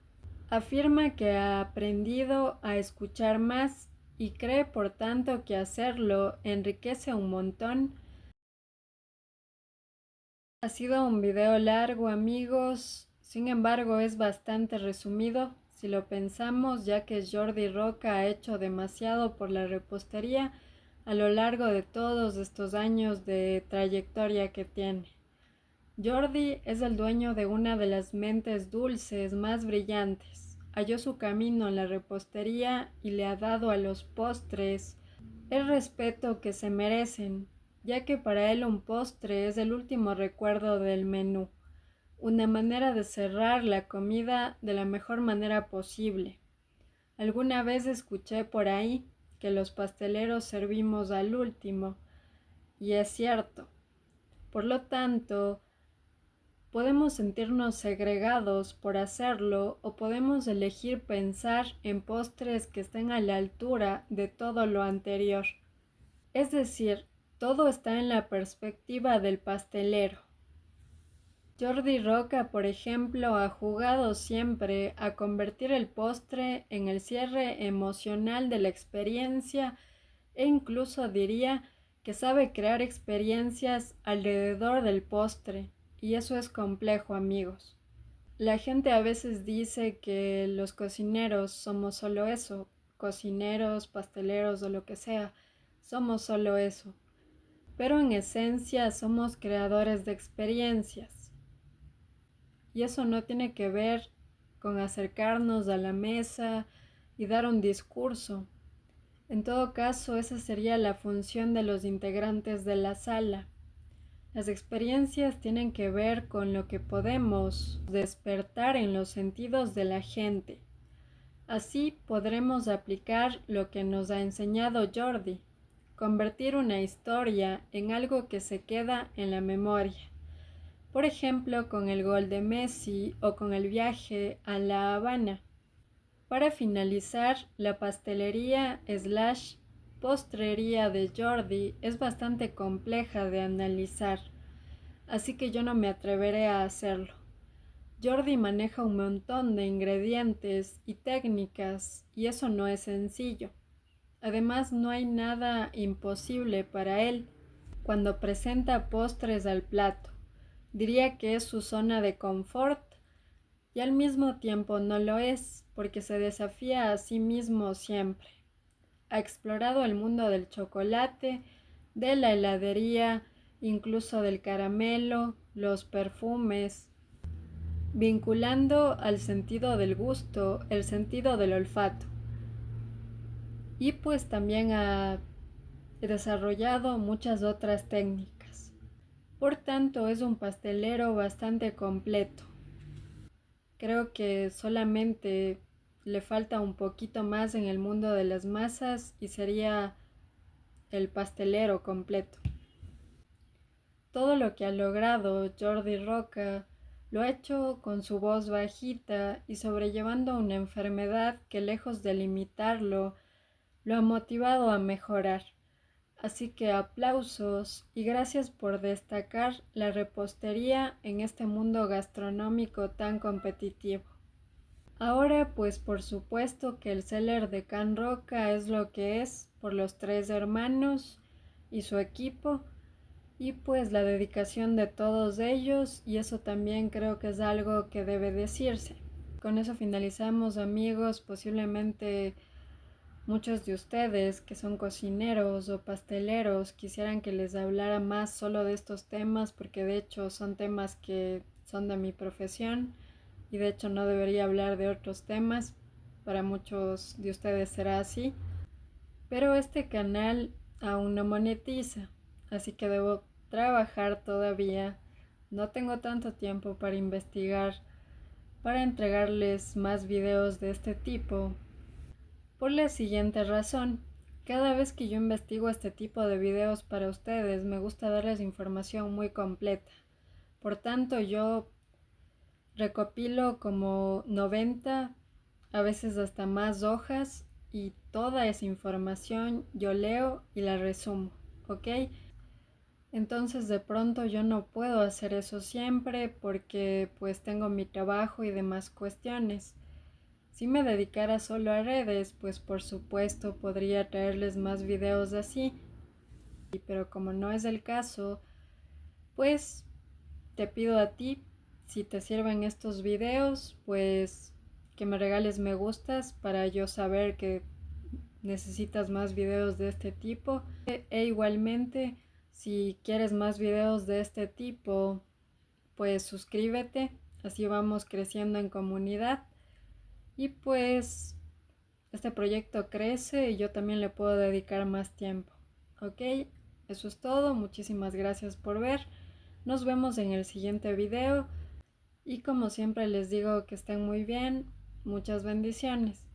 afirma que ha aprendido a escuchar más y cree por tanto que hacerlo enriquece un montón. Ha sido un video largo, amigos, sin embargo es bastante resumido si lo pensamos, ya que Jordi Roca ha hecho demasiado por la repostería a lo largo de todos estos años de trayectoria que tiene. Jordi es el dueño de una de las mentes dulces más brillantes. Halló su camino en la repostería y le ha dado a los postres el respeto que se merecen, ya que para él un postre es el último recuerdo del menú, una manera de cerrar la comida de la mejor manera posible. Alguna vez escuché por ahí que los pasteleros servimos al último, y es cierto. Por lo tanto, podemos sentirnos segregados por hacerlo o podemos elegir pensar en postres que estén a la altura de todo lo anterior. Es decir, todo está en la perspectiva del pastelero. Jordi Roca, por ejemplo, ha jugado siempre a convertir el postre en el cierre emocional de la experiencia e incluso diría que sabe crear experiencias alrededor del postre, y eso es complejo, amigos. La gente a veces dice que los cocineros somos solo eso, cocineros, pasteleros o lo que sea, somos solo eso, pero en esencia somos creadores de experiencias. Y eso no tiene que ver con acercarnos a la mesa y dar un discurso. En todo caso, esa sería la función de los integrantes de la sala. Las experiencias tienen que ver con lo que podemos despertar en los sentidos de la gente. Así podremos aplicar lo que nos ha enseñado Jordi, convertir una historia en algo que se queda en la memoria. Por ejemplo, con el gol de Messi o con el viaje a La Habana. Para finalizar, la pastelería / postrería de Jordi es bastante compleja de analizar, así que yo no me atreveré a hacerlo. Jordi maneja un montón de ingredientes y técnicas y eso no es sencillo. Además, no hay nada imposible para él cuando presenta postres al plato. Diría que es su zona de confort y al mismo tiempo no lo es porque se desafía a sí mismo siempre. Ha explorado el mundo del chocolate, de la heladería, incluso del caramelo, los perfumes, vinculando al sentido del gusto el sentido del olfato. Y pues también ha desarrollado muchas otras técnicas. Por tanto, es un pastelero bastante completo. Creo que solamente le falta un poquito más en el mundo de las masas y sería el pastelero completo. Todo lo que ha logrado Jordi Roca lo ha hecho con su voz bajita y sobrellevando una enfermedad que lejos de limitarlo, lo ha motivado a mejorar. Así que aplausos y gracias por destacar la repostería en este mundo gastronómico tan competitivo. Ahora pues por supuesto que el Cellar de Can Roca es lo que es por los tres hermanos y su equipo y pues la dedicación de todos ellos y eso también creo que es algo que debe decirse. Con eso finalizamos amigos, posiblemente muchos de ustedes que son cocineros o pasteleros quisieran que les hablara más solo de estos temas porque de hecho son temas que son de mi profesión y de hecho no debería hablar de otros temas. Para muchos de ustedes será así. Pero este canal aún no monetiza, así que debo trabajar todavía. No tengo tanto tiempo para investigar, para entregarles más videos de este tipo. Por la siguiente razón, cada vez que yo investigo este tipo de videos para ustedes, me gusta darles información muy completa. Por tanto, yo recopilo como 90, a veces hasta más hojas y toda esa información yo leo y la resumo, ¿ok? Entonces de pronto yo no puedo hacer eso siempre porque pues tengo mi trabajo y demás cuestiones. Si me dedicara solo a redes, pues por supuesto podría traerles más videos así, pero como no es el caso, pues te pido a ti, si te sirven estos videos, pues que me regales me gustas para yo saber que necesitas más videos de este tipo. E igualmente, si quieres más videos de este tipo, pues suscríbete, así vamos creciendo en comunidad. Y pues este proyecto crece y yo también le puedo dedicar más tiempo. ¿Ok? Eso es todo. Muchísimas gracias por ver. Nos vemos en el siguiente video. Y como siempre les digo que estén muy bien. Muchas bendiciones.